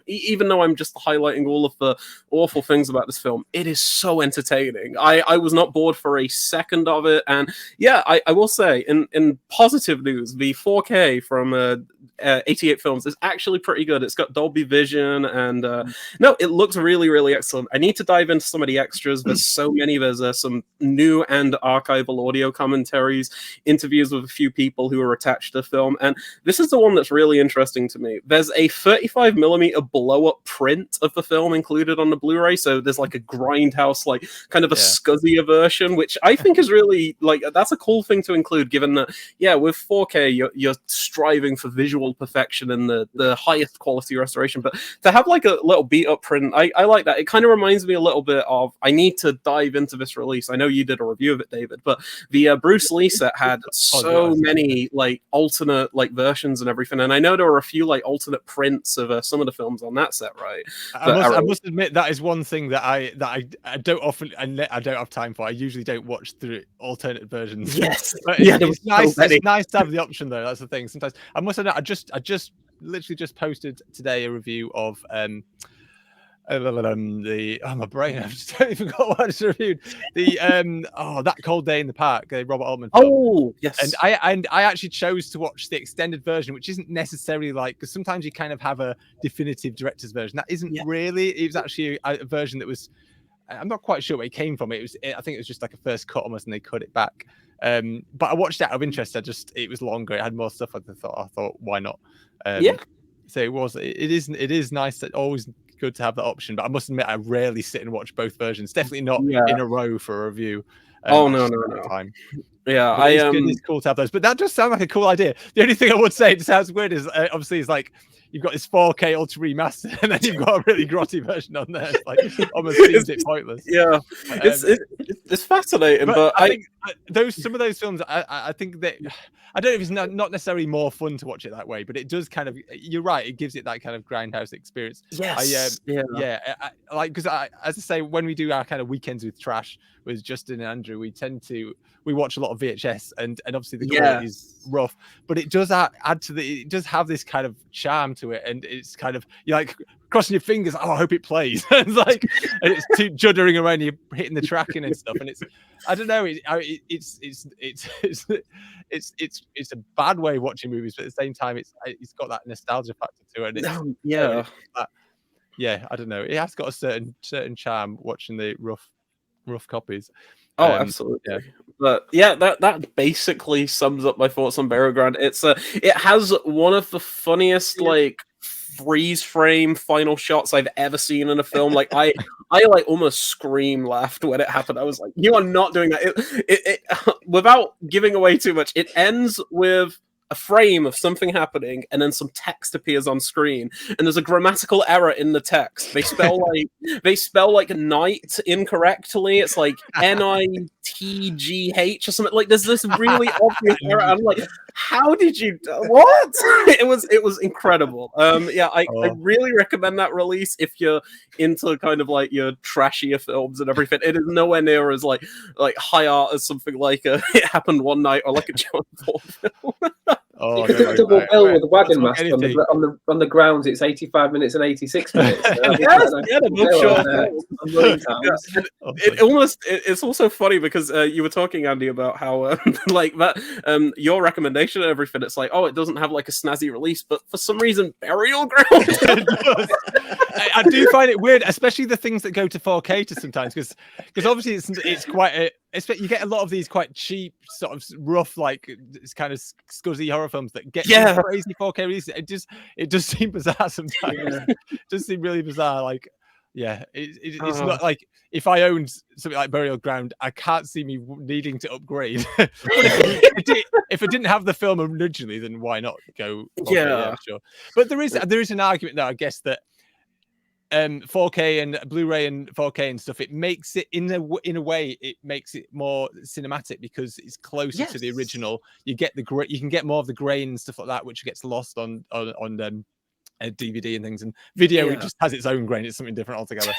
even though I'm just highlighting all of the awful things about this film, it is so entertaining. I was not bored for a second of it. And yeah, I will say in positive news, the 4K from 88 Films is actually pretty good. It's got Dolby Vision, and no, it looks really, really excellent. I need to dive into some of the extras. There's so many. There's some new and archival audio commentaries, interviews with a few people who are attached to the film, and this is the one that's really interesting to me. There's a 35mm blow-up print of the film included on the Blu-ray, so there's like a grindhouse, like kind of a scuzzier version, which I think is really like that's a cool thing to include, given that with 4K you're striving for visual perfection and the highest quality restoration, but to have like a little beat up print, I like that. It kind of reminds me a little bit of, I need to dive into this release. I know you did a review of it, David, but the Bruce Lee set had so many like alternate like versions and everything, and I know there were a few like alternate prints of some of the films on that set, right? I must admit that is one thing that I don't often, I don't have time for. I usually don't watch the alternate versions. Yes, but yeah, it's nice. It's nice to have the option though. That's the thing. Sometimes I must admit, I just literally just posted today a review of my brain, I've just totally forgot what I just reviewed. The That Cold Day in the Park, Robert Altman film. Oh yes. And I actually chose to watch the extended version, which isn't necessarily like, because sometimes you kind of have a definitive director's version. That isn't really. It was actually a version that was, I'm not quite sure where it came from. I think it was just like a first cut almost, and they cut it back. But I watched it out of interest. It was longer. It had more stuff. I thought, why not? So it is nice. That always good to have that option. But I must admit, I rarely sit and watch both versions. Definitely not in a row for a review. No. Time. Yeah, it's cool to have those. But that does sound like a cool idea. The only thing I would say, it sounds weird, is obviously it's like you've got this 4K ultra remaster, and then you've got a really grotty version on there. It's like almost seems it pointless. Yeah, it's fascinating, but I think some of those films, I think that I don't know if it's not necessarily more fun to watch it that way, but it does kind of. You're right, it gives it that kind of grindhouse experience. Yes, like because as I say, when we do our kind of weekends with trash with Justin and Andrew, we watch a lot of VHS, and obviously the quality is rough, but it does add to it does have this kind of charm to it, and it's kind of, you're like crossing your fingers, I hope it plays. It's like, and it's too juddering around, you're hitting the tracking and stuff, and it's, I don't know, it's a bad way of watching movies, but at the same time it's got that nostalgia factor to it, and I don't know, it has got a certain charm watching the rough copies. Absolutely. But that basically sums up my thoughts on Burial Ground. It has one of the funniest like freeze frame final shots I've ever seen in a film. Like I like almost scream laughed when it happened. I was like, you are not doing that. It without giving away too much, it ends with a frame of something happening, and then some text appears on screen, and there's a grammatical error in the text. They spell like night incorrectly. It's like NITGH or something. Like there's this really obvious error. I'm like, how did you what? It was incredible. I really recommend that release if you're into kind of like your trashier films and everything. It is nowhere near as like high art as something like It Happened One Night or like a John Ford film. You could do a double bill with the Wagon Master on the grounds. It's 85 minutes and 86 minutes. It's also funny because you were talking, Andy, about how like that your recommendation and everything. It's like, oh, it doesn't have like a snazzy release, but for some reason, Burial Ground. I do find it weird, especially the things that go to 4K to sometimes, because obviously it's quite you get a lot of these quite cheap, sort of rough, like it's kind of scuzzy horror films that get crazy 4K releases. It does seem bizarre sometimes. It does seim really bizarre. Like, it's not like if I owned something like Burial Ground, I can't see me needing to upgrade. But if it didn't have the film originally, then why not go? 4K, sure. But there is an argument there, I guess, that 4K and Blu-ray and 4K and stuff, it makes it in a way, it makes it more cinematic because it's closer to the original. You get you can get more of the grain and stuff like that, which gets lost on DVD and things, and video it just has its own grain. It's something different altogether.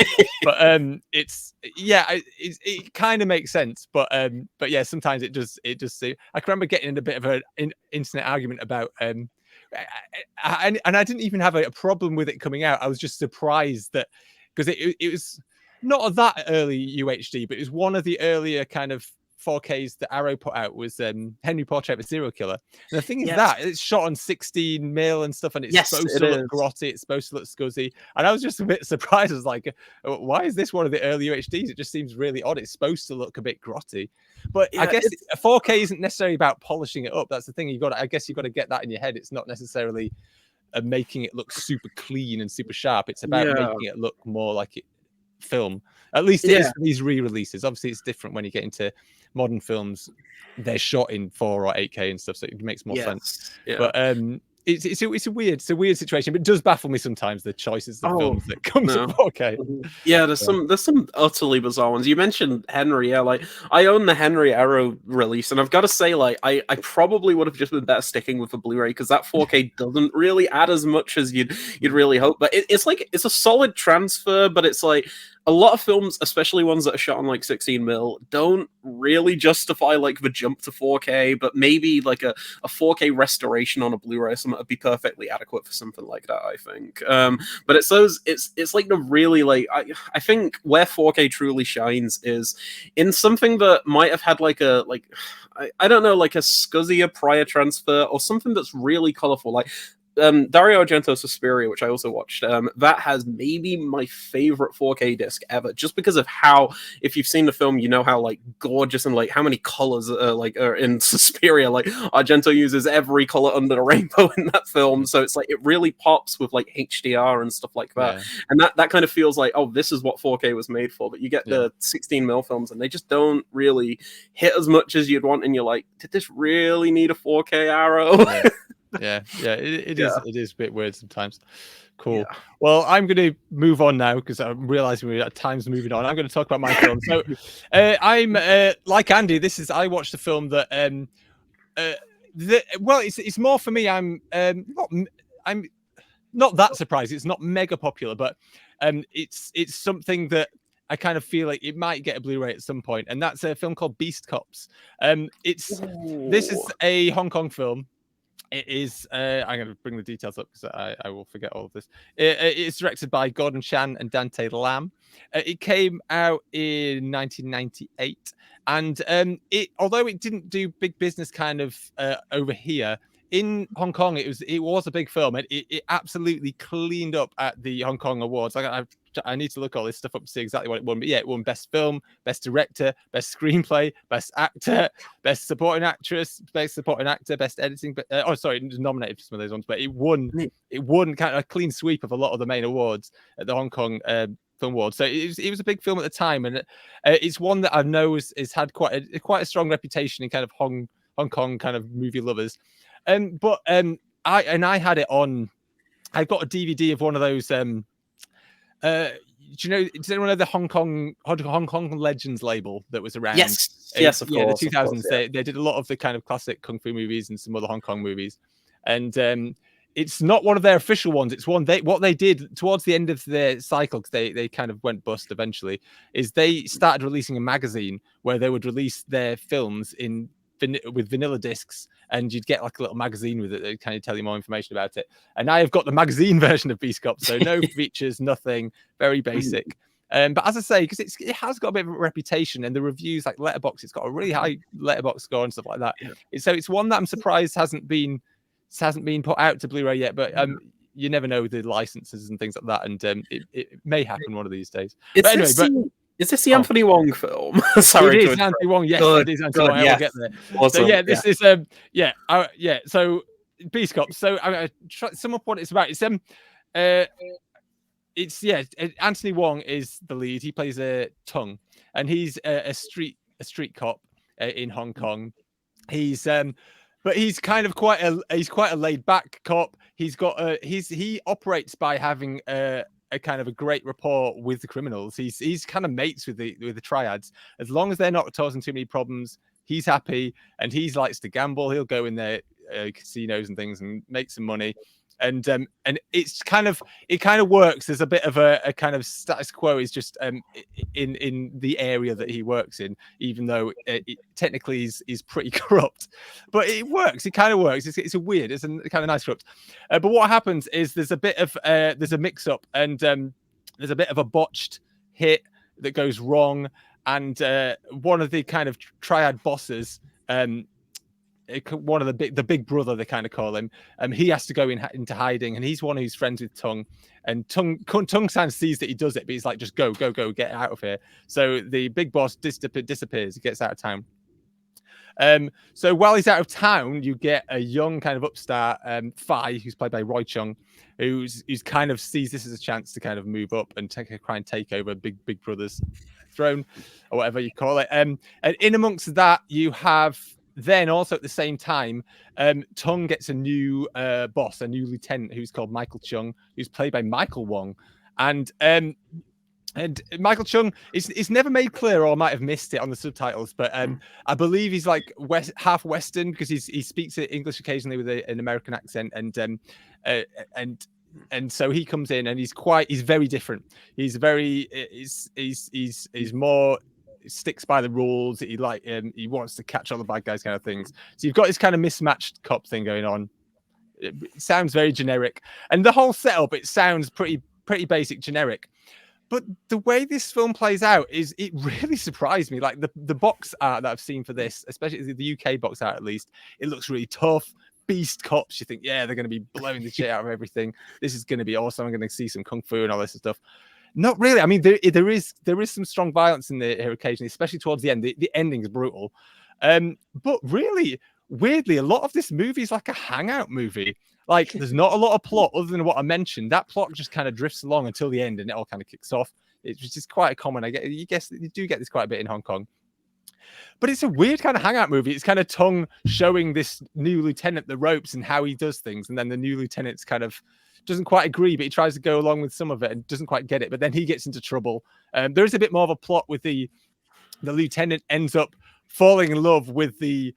But it kind of makes sense. But yeah, sometimes it just I can remember getting in a bit of an internet argument about and I didn't even have a problem with it coming out. I was just surprised that because it was not that early UHD, but it was one of the earlier kind of 4Ks that Arrow put out was Henry Portrait of a Serial Killer. And the thing is that it's shot on 16mm and stuff, and it's supposed to look grotty, it's supposed to look scuzzy. And I was just a bit surprised. I was like, why is this one of the early UHDs? It just seems really odd. It's supposed to look a bit grotty. But I guess a 4K isn't necessarily about polishing it up. That's the thing. I guess you've got to get that in your head. It's not necessarily making it look super clean and super sharp. It's about making it look more like it film. At least it is for these re-releases. Obviously, it's different when you get into modern films. They're shot in 4 or 8K and stuff, so it makes more sense. Yeah. But it's a weird situation, but it does baffle me sometimes, the choices of films that comes to 4K. Yeah, there's some utterly bizarre ones. You mentioned Henry, like I own the Henry Arrow release, and I've got to say, like I probably would have just been better sticking with the Blu-ray because that 4K doesn't really add as much as you'd really hope. But it's a solid transfer, but it's like a lot of films, especially ones that are shot on like 16mm, don't really justify like the jump to 4K, but maybe like a 4K restoration on a Blu-ray or something would be perfectly adequate for something like that, I think. But it's like the really like I think where 4K truly shines is in something that might have had like I don't know, like a scuzzier prior transfer or something that's really colorful, like Dario Argento's Suspiria, which I also watched, that has maybe my favorite 4K disc ever, just because of how, if you've seen the film, you know how like gorgeous and like how many colors are in Suspiria. Like Argento uses every color under the rainbow in that film, so it's like it really pops with like HDR and stuff like that, and that kind of feels like, oh, this is what 4K was made for. But you get the 16mm films, and they just don't really hit as much as you'd want, and you're like, did this really need a 4K Arrow? It is a bit weird sometimes. Cool. Well, I'm going to move on now because I'm realizing we're at times moving on. I'm going to talk about my film. So I'm like Andy. I watched a film that it's more for me. I'm not that surprised. It's not mega popular, but it's something that I kind of feel like it might get a Blu-ray at some point, and that's a film called Beast Cops. This is a Hong Kong film. It is. I'm going to bring the details up because I will forget all of this. It's directed by Gordon Chan and Dante Lam. It came out in 1998, and although it didn't do big business kind of over here, in Hong Kong it was a big film, and it absolutely cleaned up at the Hong Kong Awards. I need to look all this stuff up to see exactly what it won. But yeah, it won Best Film, Best Director, Best Screenplay, Best Actor, Best Supporting Actress, Best Supporting Actor, Best Editing. But it was nominated for some of those ones, but it won. It won kind of a clean sweep of a lot of the main awards at the Hong Kong Film Awards. So it was a big film at the time, and it's one that I know has had quite a strong reputation in kind of Hong Kong kind of movie lovers. But I had it on. I got a DVD of one of those. Do you know? Does anyone know the Hong Kong Legends label that was around? Yes, of course. The 2000s. They did a lot of the kind of classic kung fu movies and some other Hong Kong movies, and it's not one of their official ones. It's one what they did towards the end of their cycle, because they kind of went bust eventually. Is they started releasing a magazine where they would release their films with vanilla discs, and you'd get like a little magazine with it that would kind of tell you more information about it. And I have got the magazine version of Beast Cop, so no features, nothing, very basic. But as I say, because it has got a bit of a reputation, and the reviews, like Letterboxd, it's got a really high Letterboxd score and stuff like that. So it's one that I'm surprised hasn't been put out to Blu-ray yet. But you never know with the licenses and things like that, and it may happen one of these days. Is this the Anthony Wong film? Sorry, it is Anthony Wong. Yes, it is Anthony Wong. I will get there. Awesome. So this is So Beast Cop. So I try to sum up what it's about. Anthony Wong is the lead. He plays Tung, and he's a street cop in Hong Kong. But he's kind of quite a laid back cop. He operates by having a kind of a great rapport with the criminals. He's kind of mates with the triads. As long as they're not causing too many problems, he's happy, and he likes to gamble. He'll go in their casinos and things and make some money. And it's kind of works. There's a bit of a kind of status quo is just in the area that he works in, even though technically he's pretty corrupt, but it works. It kind of works. It's a kind of nice corrupt. But what happens is there's a bit of there's a mix up, and there's a bit of a botched hit that goes wrong, and one of the kind of triad bosses, one of the big brother, they kind of call him, he has to go into hiding, and he's one who's friends with Tung, and Tung sees that he does it, but he's like, just go, get out of here. So the big boss disappears. He gets out of town. So while he's out of town, you get a young kind of upstart, Phi, who's played by Roy Chung, who's kind of sees this as a chance to kind of move up and try and take over Big Brother's throne, or whatever you call it. And in amongst that, you have then also at the same time, Tung gets a new boss, a new lieutenant who's called Michael Chung, who's played by Michael Wong, and Michael Chung is never made clear, or I might have missed it on the subtitles, but I believe he's like half Western, because he speaks English occasionally with an American accent, and so he comes in and he's very different. He's more sticks by the rules. He wants to catch all the bad guys, kind of things. So you've got this kind of mismatched cop thing going on. It sounds very generic, and the whole setup, it sounds pretty basic generic. But the way this film plays out it really surprised me. Like the box art that I've seen for this, especially the UK box art at least, it looks really tough. Beast cops. You think, yeah, they're going to be blowing the shit out of everything. This is going to be awesome. I'm going to see some kung fu and all this stuff. Not really. I mean, there is some strong violence in here occasionally, especially towards the end. The ending is brutal. But really, weirdly, a lot of this movie is like a hangout movie. Like, there's not a lot of plot other than what I mentioned. That plot just kind of drifts along until the end, and it all kind of kicks off. It's just quite common. You do get this quite a bit in Hong Kong. But it's a weird kind of hangout movie. It's kind of Tung showing this new lieutenant the ropes and how he does things, and then the new lieutenant's kind of doesn't quite agree, but he tries to go along with some of it and doesn't quite get it. But then he gets into trouble. There is a bit more of a plot with the lieutenant ends up falling in love with the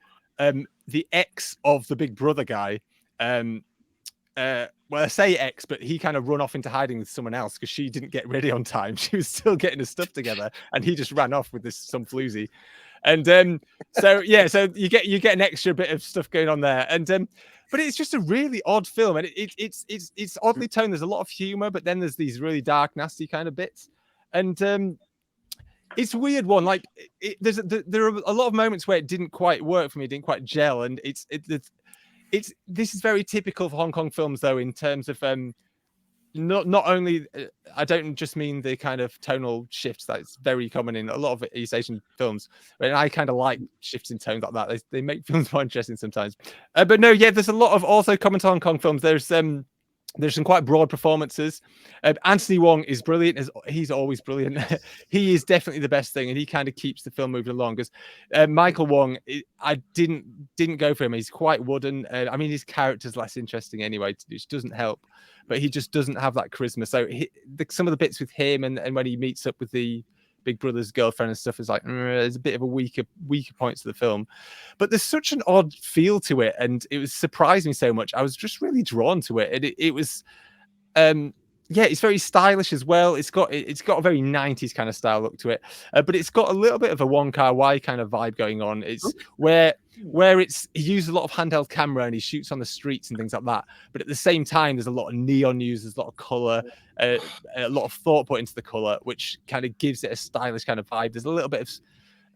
ex of the Big Brother guy. Well, I say ex, but he kind of run off into hiding with someone else because she didn't get ready on time. She was still getting her stuff together, and he just ran off with some floozy. And so you get an extra bit of stuff going on there, and but it's just a really odd film, and it's oddly toned. There's a lot of humor, but then there's these really dark, nasty kind of bits, and it's a weird one. Like there are a lot of moments where it didn't quite work for me, it didn't quite gel, and this is very typical for Hong Kong films, though, in terms of not only I don't just mean the kind of tonal shifts that's very common in a lot of East Asian films, and I kind of like shifts in tones like that. They make films more interesting sometimes. But no, yeah, there's a lot of also common to Hong Kong films. There's some quite broad performances. Anthony Wong is brilliant. He's always brilliant. He is definitely the best thing, and he kind of keeps the film moving along. Because Michael Wong, I didn't go for him. He's quite wooden. I mean, his character's less interesting anyway, which doesn't help. But he just doesn't have that charisma. So some of the bits with him and when he meets up with the Big Brother's girlfriend and stuff is like, there's a bit of a weaker points to the film. But there's such an odd feel to it, and it was surprising me so much. I was just really drawn to it. And it was it's very stylish as well. It's got a very 90s kind of style look to it. But it's got a little bit of a Wong Kar-wai kind of vibe going on. It's where he uses a lot of handheld camera and he shoots on the streets and things like that. But at the same time, there's a lot of neon used, there's a lot of color, a lot of thought put into the color, which kind of gives it a stylish kind of vibe. There's a little bit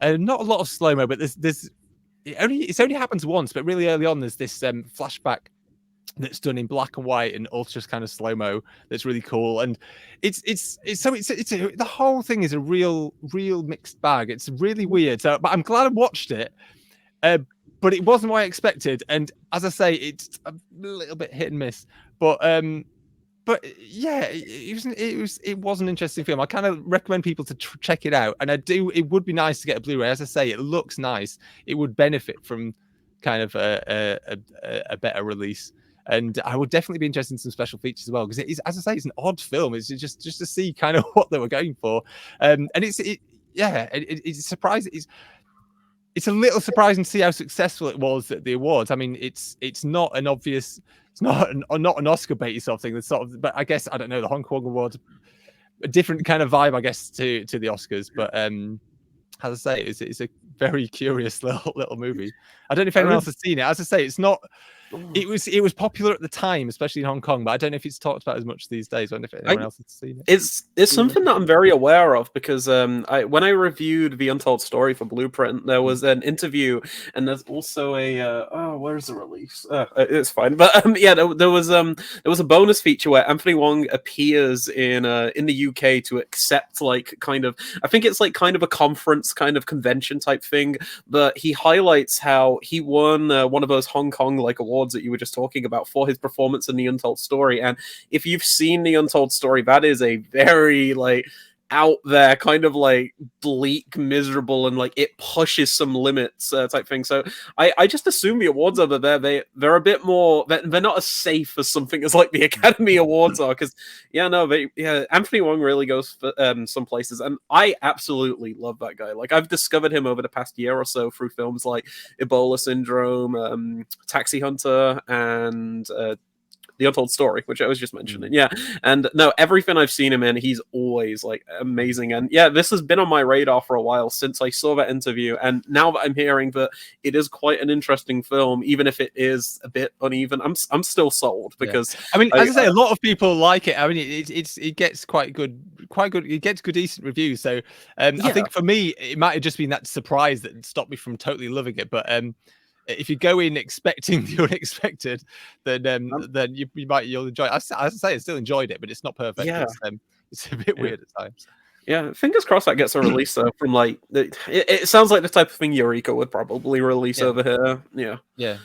of not a lot of slow-mo, but it only happens once, but really early on there's this flashback that's done in black and white and ultra kind of slow-mo that's really cool. And it's the whole thing is a real mixed bag. It's really weird. So, but I'm glad I watched it. But it wasn't what I expected. And as I say, it's a little bit hit and miss. But yeah, it was an interesting film. I kind of recommend people to check it out. And it would be nice to get a Blu-ray. As I say, it looks nice. It would benefit from kind of a better release. And I would definitely be interested in some special features as well, because it is, as I say, it's an odd film. It's just to see kind of what they were going for. And it's surprising. It's a little surprising to see how successful it was at the awards. I mean, it's not an obvious it's not an Oscar bait sort of thing. That's sort of, but I guess I don't know, the Hong Kong Awards, a different kind of vibe, I guess, to the Oscars. But as I say, it's a very curious little movie. I don't know if anyone else has seen it. As I say, it's not. It was popular at the time, especially in Hong Kong, but I don't know if it's talked about as much these days. I don't know if anyone else has seen it. It's something that I'm very aware of because when I reviewed The Untold Story for Blueprint, there was an interview, and there's also a where's the release? It's fine, but there was a bonus feature where Anthony Wong appears in the UK to accept like kind of, I think it's like kind of a conference kind of convention type thing, but he highlights how he won one of those Hong Kong like awards that you were just talking about for his performance in The Untold Story. And if you've seen The Untold Story, that is a very like out there kind of like bleak, miserable, and like it pushes some limits type thing. So I just assume the awards over there, they're a bit more, they're not as safe as something as like the Academy Awards are, because Anthony Wong really goes for some places, and I absolutely love that guy. Like I've discovered him over the past year or so through films like Ebola Syndrome, Taxi Hunter, and The Untold Story, which I was just mentioning. Yeah. And no, everything I've seen him in, he's always like amazing. And yeah, this has been on my radar for a while since I saw that interview. And now that I'm hearing that it is quite an interesting film, even if it is a bit uneven, I'm still sold because I mean, as I say, a lot of people like it. I mean, it gets quite good. It gets good, decent reviews. So I think for me, it might have just been that surprise that stopped me from totally loving it. But if you go in expecting the unexpected, then you'll enjoy it. As I say, I still enjoyed it, but it's not perfect. Yeah. It's a bit weird at times. Yeah, fingers crossed that gets a release though. From like, it sounds like the type of thing Eureka would probably release over here. Yeah.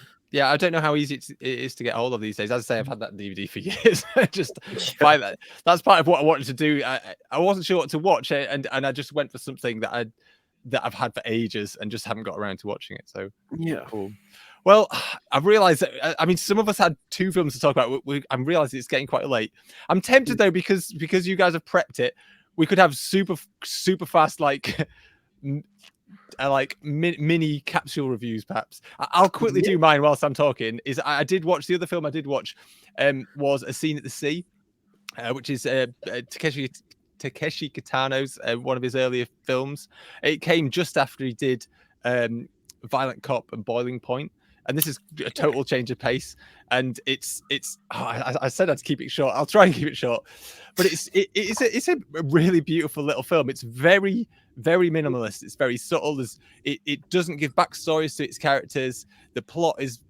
I don't know how easy it is to get hold of these days. As I say, I've had that DVD for years. Just find that. That's part of what I wanted to do. I wasn't sure what to watch, and I just went for something that I've had for ages and just haven't got around to watching it. So cool. Well, I've realized that, I mean, some of us had two films to talk about. I'm realizing it's getting quite late. I'm tempted though, because you guys have prepped it, we could have super fast like mini capsule reviews perhaps. I'll quickly do mine whilst I'm talking. I did watch the other film I did watch was A Scene at the Sea, which is Takeshi Kitano's one of his earlier films. It came just after he did Violent Cop and Boiling Point, and this is a total change of pace. And I said I'd keep it short. I'll try and keep it short, but it's a really beautiful little film. It's very, very minimalist. It's very subtle. It doesn't give backstories to its characters. The plot is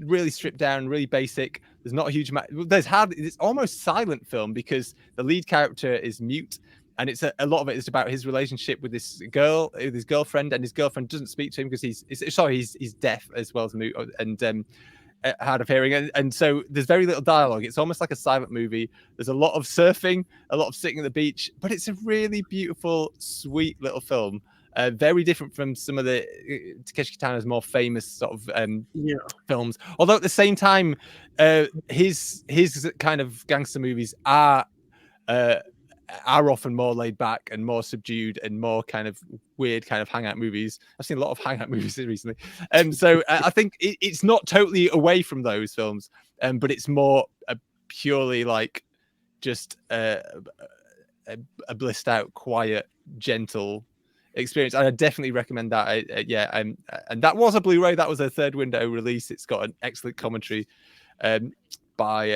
really stripped down, really basic. There's not a huge amount. It's almost silent film because the lead character is mute, and it's a lot of it is about his relationship with this girl, with his girlfriend, and his girlfriend doesn't speak to him because he's deaf as well as mute and hard of hearing, and so there's very little dialogue. It's almost like a silent movie. There's a lot of surfing, a lot of sitting at the beach, but it's a really beautiful, sweet little film. Very different from some of the Takeshi Kitano's more famous sort of films. Although at the same time, his kind of gangster movies are often more laid back and more subdued and more kind of weird kind of hangout movies. I've seen a lot of hangout movies recently. So I think it's not totally away from those films, but it's more purely like just a blissed out, quiet, gentle experience. And I definitely recommend that. And that was a Blu-ray. That was a third window release. It's got an excellent commentary by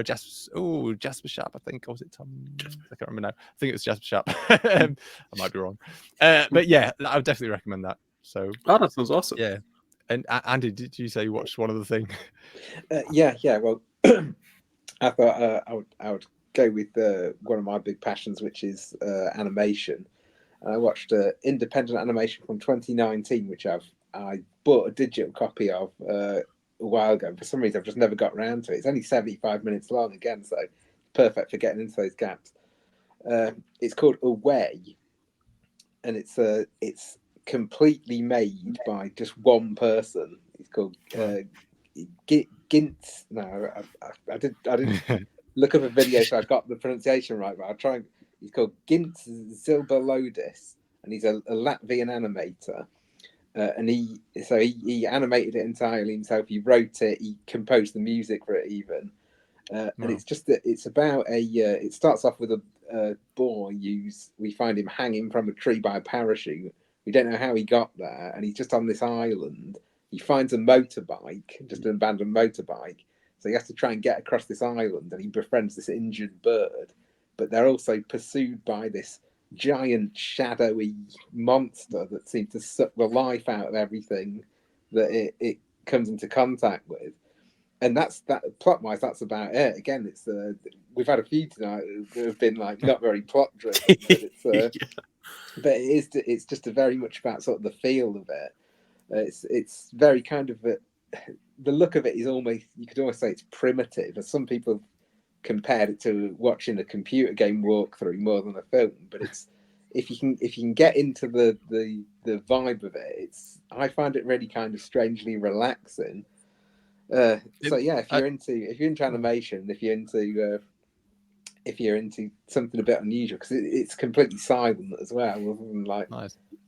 Jasper Sharp, I think, or was it Tom? I can't remember now. I think it was Jasper Sharp. I might be wrong, but yeah, I would definitely recommend that. So that sounds awesome. Yeah. And Andy, did you say you watched one other thing? Yeah. Well, I thought I would go with one of my big passions, which is animation. And I watched independent animation from 2019, which I bought a digital copy of a while ago. For some reason, I've just never got around to it. It's only 75 minutes long again, so perfect for getting into those gaps. It's called Away, and it's completely made by just one person. It's called Gintz. No, I didn't look up a video so I got the pronunciation right, but I'll try. He's called Gintz Zilbalodis, and he's a Latvian animator. and he animated it entirely himself. He wrote it. He composed the music for it even. And it's just that it's about it starts off with a boy we find him hanging from a tree by a parachute. We don't know how he got there, and he's just on this island. He finds a motorbike, just an abandoned motorbike. So he has to try and get across this island, and he befriends this injured bird. But they're also pursued by this giant shadowy monster that seems to suck the life out of everything that it comes into contact with. And that's that plot wise. That's about it. Again, it's we've had a few tonight that have been like not very plot driven, but but it's just a very much about sort of the feel of it. It's very kind of the look of it is almost, you could almost say it's primitive, as some people have compared it to watching a computer game walkthrough more than a film. But it's if you can get into the vibe of it, I find it really kind of strangely relaxing. So yeah, if you're into animation, if you're into something a bit unusual, because it's completely silent as well, other than like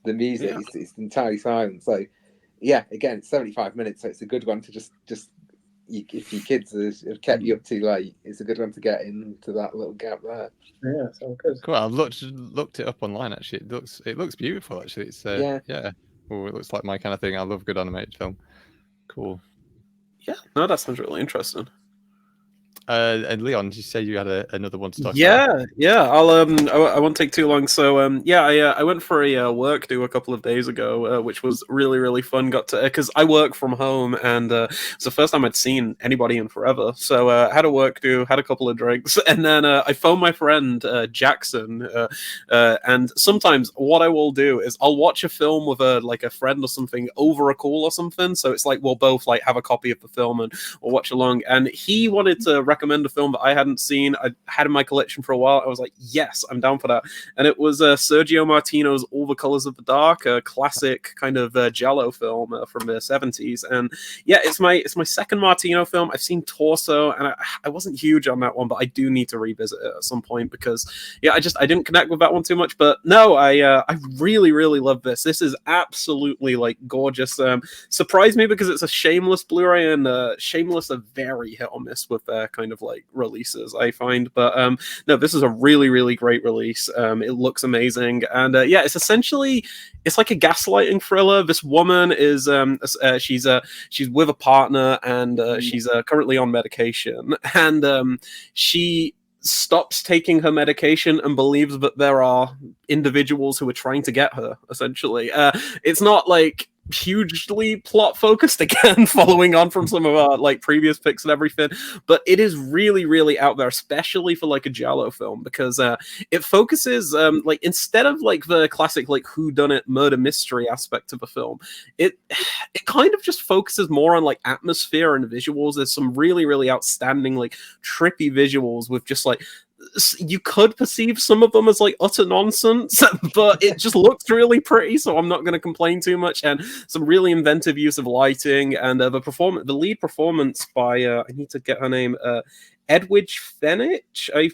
the music, it's entirely silent. So yeah, again, it's 75 minutes, so it's a good one to just if your kids have kept you up too late, it's a good one to get into that little gap there. Yeah, so good. Cool. I've looked it up online actually. It looks beautiful actually. It's yeah. Oh, it looks like my kind of thing. I love good animated film. Cool. Yeah, no, that sounds really interesting. And Leon, did you say you had another one to talk about? Yeah. I won't take too long. So I went for a work do a couple of days ago, which was really, really fun. Got to, because I work from home, and it's the first time I'd seen anybody in forever. So had a work do, had a couple of drinks, and then I phoned my friend Jackson. And sometimes what I will do is I'll watch a film with a friend or something over a call or something. So it's like we'll both like have a copy of the film and we'll watch along. And he wanted to recommend a film that I hadn't seen. I had in my collection for a while. I was like, yes, I'm down for that. And it was Sergio Martino's All the Colors of the Dark, a classic kind of giallo film from the 70s. And yeah, it's my second Martino film. I've seen Torso, and I wasn't huge on that one, but I do need to revisit it at some point, because yeah, I didn't connect with that one too much. But no, I really, really love this. This is absolutely like gorgeous. Surprised me because it's a Shameless Blu-ray, and Shameless are very hit or miss with their kind of like releases, I find. But no, this is a really, really great release. It looks amazing, and yeah, it's like a gaslighting thriller. This woman is she's with a partner, and she's currently on medication, and she stops taking her medication and believes that there are individuals who are trying to get her, essentially. It's not like hugely plot focused, again, following on from some of our like previous picks and everything, but it is really, really out there, especially for like a giallo film, because it focuses like, instead of like the classic like whodunit murder mystery aspect of a film, it kind of just focuses more on like atmosphere and visuals. There's some really, really outstanding like trippy visuals with just like, you could perceive some of them as like utter nonsense, but it just looks really pretty, so I'm not going to complain too much. And some really inventive use of lighting, and the lead performance by I need to get her name, Edwidge Fenech. I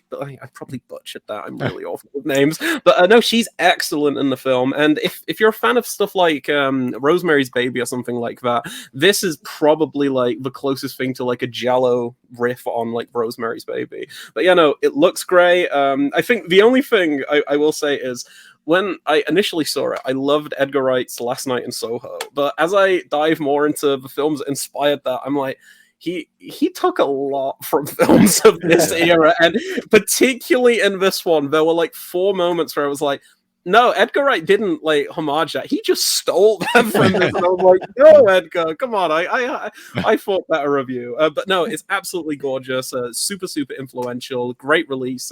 probably butchered that. I'm really awful with names, but no, she's excellent in the film. And if you're a fan of stuff like Rosemary's Baby or something like that, this is probably like the closest thing to like a giallo riff on like Rosemary's Baby. But yeah, no, it looks great. I think the only thing I will say is, when I initially saw it, I loved Edgar Wright's Last Night in Soho. But as I dive more into the films that inspired that, I'm like, he took a lot from films of this era, and particularly in this one, there were like 4 moments where I was like, no, Edgar Wright didn't like homage that. He just stole that from this. And I was like, no, Edgar, come on. I thought better of you. But no, it's absolutely gorgeous. Super, super influential. Great release.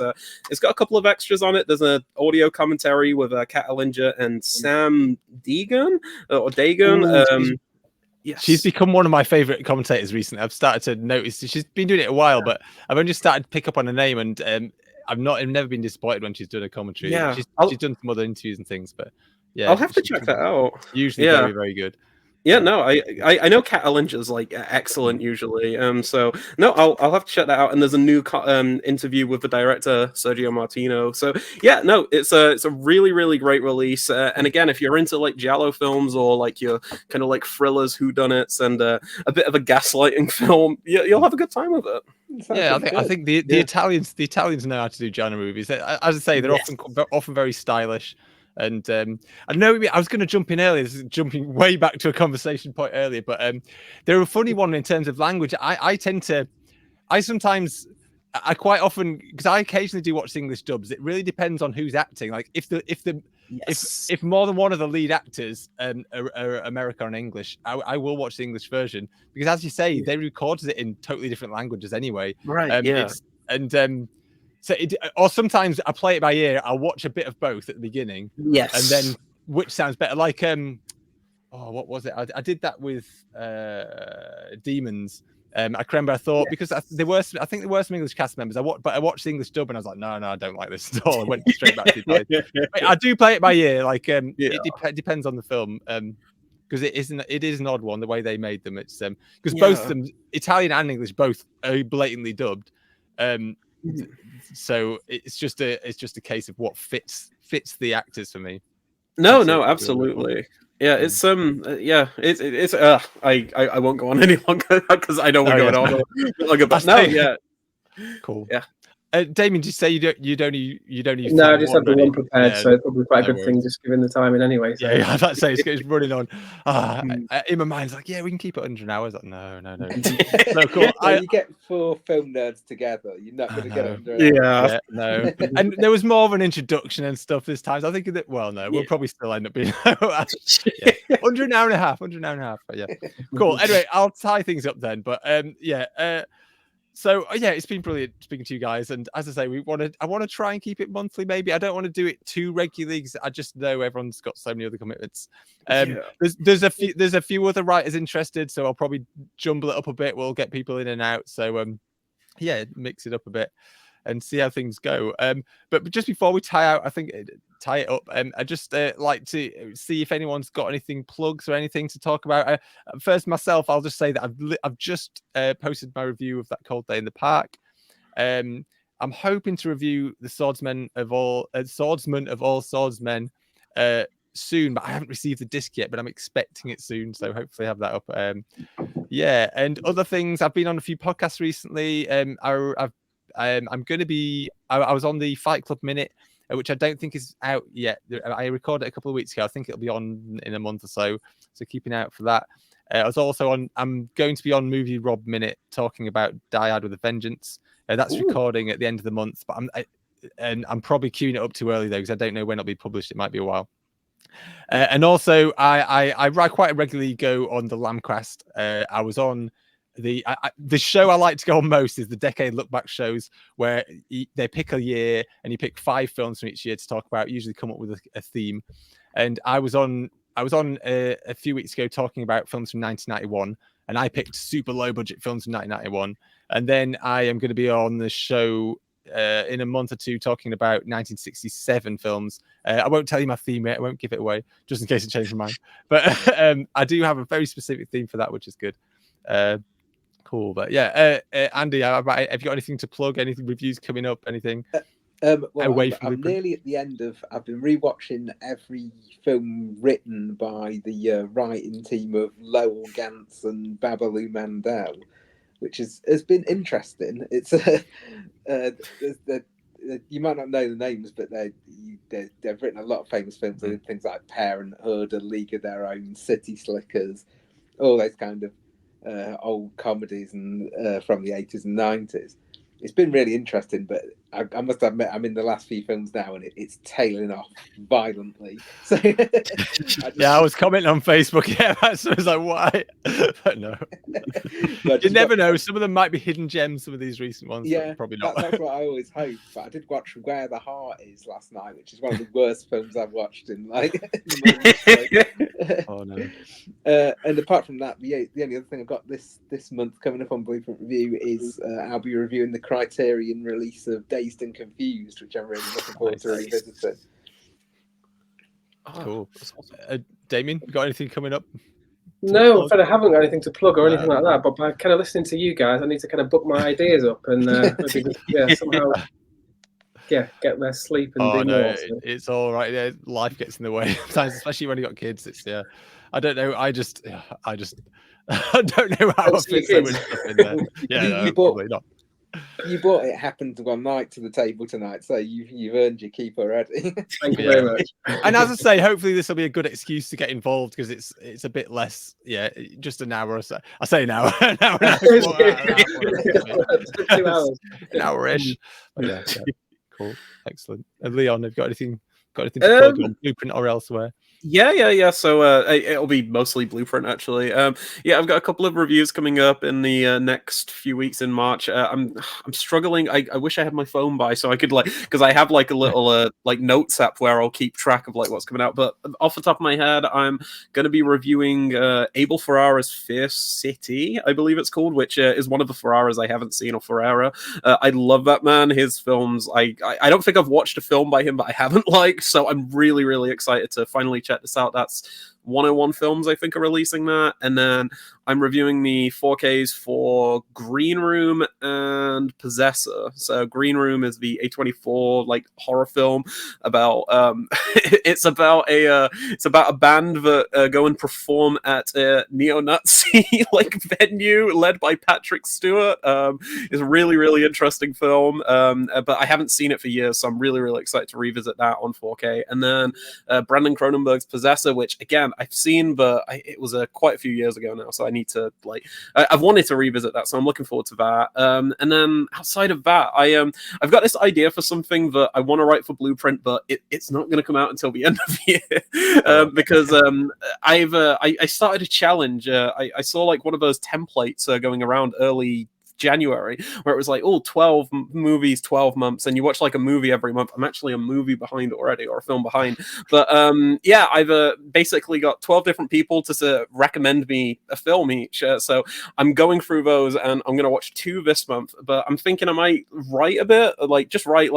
It's got a couple of extras on it. There's an audio commentary with Kat Ellinger and Sam Deegan or Dagan. Yes. She's become one of my favorite commentators recently. I've started to notice she's been doing it a while, but I've only just started to pick up on her name, and I've never been disappointed when she's done a commentary. Yeah, she's done some other interviews and things, but yeah, I'll have to check that out. Usually very, very good. Yeah, no, I know Cat Ellinger's like excellent usually. So no, I'll have to check that out. And there's a new interview with the director Sergio Martino. So yeah, no, it's a really great release. And again, if you're into like giallo films or like your kind of like thrillers, whodunnits, and a bit of a gaslighting film, you'll have a good time with it. Yeah, I think the Italians know how to do genre movies. As I say, they're often very stylish. And I know I was going to jump in earlier, this is jumping way back to a conversation point earlier, but they're a funny one in terms of language. I quite often, because I occasionally do watch English dubs. It really depends on who's acting. Like if more than one of the lead actors are American and English, I will watch the English version because, as you say, they recorded it in totally different languages anyway. Right. So or sometimes I play it by ear. I'll watch a bit of both at the beginning. Yes. And then which sounds better. Like what was it? I did that with Demons. I remember I thought because I think there were some English cast members. I watched the English dub and I was like, no, I don't like this at all. I went straight back to Italian. I do play it by ear. Like it depends on the film. Because it is an odd one the way they made them. It's because both of them, Italian and English, both are blatantly dubbed. So it's just a case of what fits the actors for me. No, absolutely. Yeah, it's it's I won't go on any longer because I know we're going on longer. But no, yeah, cool. Yeah, Damien, did you say you don't use? No, I just have the one prepared, so it's probably quite a good thing, just given the timing anyway. So. Yeah, I'd like to say it's running on. In my mind, it's like, yeah, we can keep it 100 hours. Like, no. No, cool. You get 4 film nerds together, you're not going to get under. Yeah, no. And there was more of an introduction and stuff this time. So I think that. Well, no, we'll probably still end up being 100 an hour and a half. 100 an hour and a half. But yeah, cool. Anyway, I'll tie things up then. But So yeah, it's been brilliant speaking to you guys, and as I say, I want to try and keep it monthly. Maybe I don't want to do it too regularly because I just know everyone's got so many other commitments. There's a few other writers interested, so I'll probably jumble it up a bit. We'll get people in and out, so mix it up a bit and see how things go. But just before we tie it up, I just like to see if anyone's got anything, plugs or anything to talk about. First, myself, I'll just say that I've just posted my review of That Cold Day in the Park. I'm hoping to review The Swordsman of All Swordsmen soon, but I haven't received the disc yet, but I'm expecting it soon, so hopefully I have that up. And other things, I've been on a few podcasts recently. I'm going to be. I was on the Fight Club Minute, which I don't think is out yet. I recorded it a couple of weeks ago. I think it'll be on in a month or so. So keep an eye out for that. I was also on. I'm going to be on Movie Rob Minute talking about Die Hard with a Vengeance. That's recording at the end of the month, but I'm probably queuing it up too early though because I don't know when it'll be published. It might be a while. And also, I quite regularly go on the Lambcast. I was on the show I like to go on most is the Decade Look Back shows, where they pick a year and you pick 5 films from each year to talk about. Usually come up with a theme. And I was on a few weeks ago talking about films from 1991, and I picked super low budget films from 1991. And then I am going to be on the show in a month or two talking about 1967 films. I won't tell you my theme yet. I won't give it away just in case it changes my mind. But I do have a very specific theme for that, which is good. Cool. But yeah, Andy, have you got anything to plug? Anything, reviews coming up? Anything? I'm nearly at the end of. I've been rewatching every film written by the writing team of Lowell Gantz and Babaloo Mandel, which has been interesting. It's you might not know the names, but they've written a lot of famous films. They did things like Parenthood, A League of Their Own, City Slickers, all those kind of old comedies and from the 80s and 90s. It's been really interesting, but I must admit I'm in the last few films now and it's tailing off violently. So I was commenting on Facebook. Yeah, so I was like, why? But no, you never know. Some of them might be hidden gems. Some of these recent ones, yeah, probably not. That's what I always hope. But I did watch Where the Heart Is last night, which is one of the worst films I've watched in like. Oh no. And apart from that, the only other thing I've got this month coming up on Blueprint Review is I'll be reviewing the Criterion release of Dazed and Confused, which I'm really looking forward to revisiting. Cool. Damien, got anything coming up? No, I'm afraid I haven't got anything to plug or anything like that. But by kind of listening to you guys, I need to kind of book my ideas up and maybe just, somehow get their sleep and do more. So. It's all right. Yeah, life gets in the way sometimes, especially when you got kids. It's I don't know. I just I don't know how I fit so much stuff in there. Yeah, probably not. You brought It Happened One Night to the table tonight, so you've earned your keep already. Thank you very much. And as I say, hopefully this will be a good excuse to get involved because it's a bit less, just an hour or so. I say an hour, an hour and a half, 2 hours, an hour-ish. Yeah, cool, excellent. And Leon, have you got anything to plug on Blueprint or elsewhere? Yeah. So it'll be mostly Blueprint actually. I've got a couple of reviews coming up in the next few weeks in March. I'm struggling. I wish I had my phone by so I could because I have a little notes app where I'll keep track of what's coming out. But off the top of my head, I'm going to be reviewing Abel Ferrara's Fierce City, I believe it's called, which is one of the Ferraras I haven't seen, or Ferrara. I love that man. His films, I don't think I've watched a film by him, but I haven't liked. So I'm really, really excited to finally check this out. That's 101 Films, I think, are releasing that. And then I'm reviewing the 4Ks for Green Room and Possessor. So Green Room is the A24 horror film about it's about a band that go and perform at a neo-Nazi venue led by Patrick Stewart. It's a really, really interesting film. But I haven't seen it for years, so I'm really, really excited to revisit that on 4K. And then Brandon Cronenberg's Possessor, which again I've seen, but it was quite a few years ago now, so I need to I've wanted to revisit that, so I'm looking forward to that. And then outside of that, I've got this idea for something that I want to write for Blueprint, but it's not going to come out until the end of the year because I started a challenge. I saw one of those templates going around early January where it was 12 movies 12 months, and you watch a movie every month. I'm actually a movie behind already, or a film behind, but I've basically got 12 different people to recommend me a film each, so I'm going through those, and I'm gonna watch 2 this month. But I'm thinking I might write a bit, just write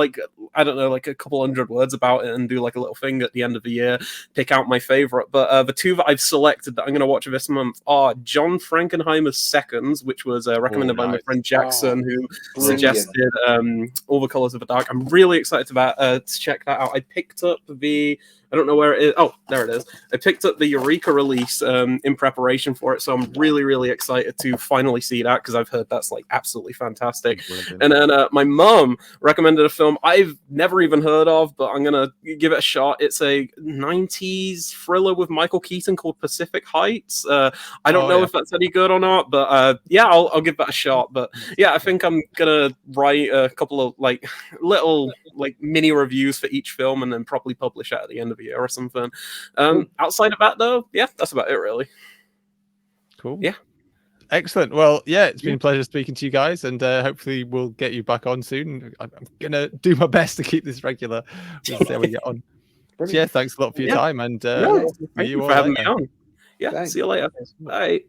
I don't know, a couple hundred words about it and do a little thing at the end of the year, pick out my favorite. But the 2 that I've selected that I'm gonna watch this month are John Frankenheimer's Seconds, which was recommended by my friend Jackson, who suggested All the Colors of the Dark. I'm really excited to check that out. I picked up I don't know where it is. Oh, there it is. I picked up the Eureka release in preparation for it, so I'm really, really excited to finally see that because I've heard that's absolutely fantastic. And then my mum recommended a film I've never even heard of, but I'm gonna give it a shot. It's a 90s thriller with Michael Keaton called Pacific Heights. I don't know if that's any good or not, but I'll give that a shot. But I think I'm gonna write a couple of little mini reviews for each film and then probably publish it at the end of the year or something. Outside of that, though, that's about it, really. Cool. Yeah. Excellent. Well, it's been a pleasure speaking to you guys, and hopefully we'll get you back on soon. I'm gonna do my best to keep this regular. We'll see how we get on. So, thanks a lot for your time, and thank you for having me on. See you later. Bye.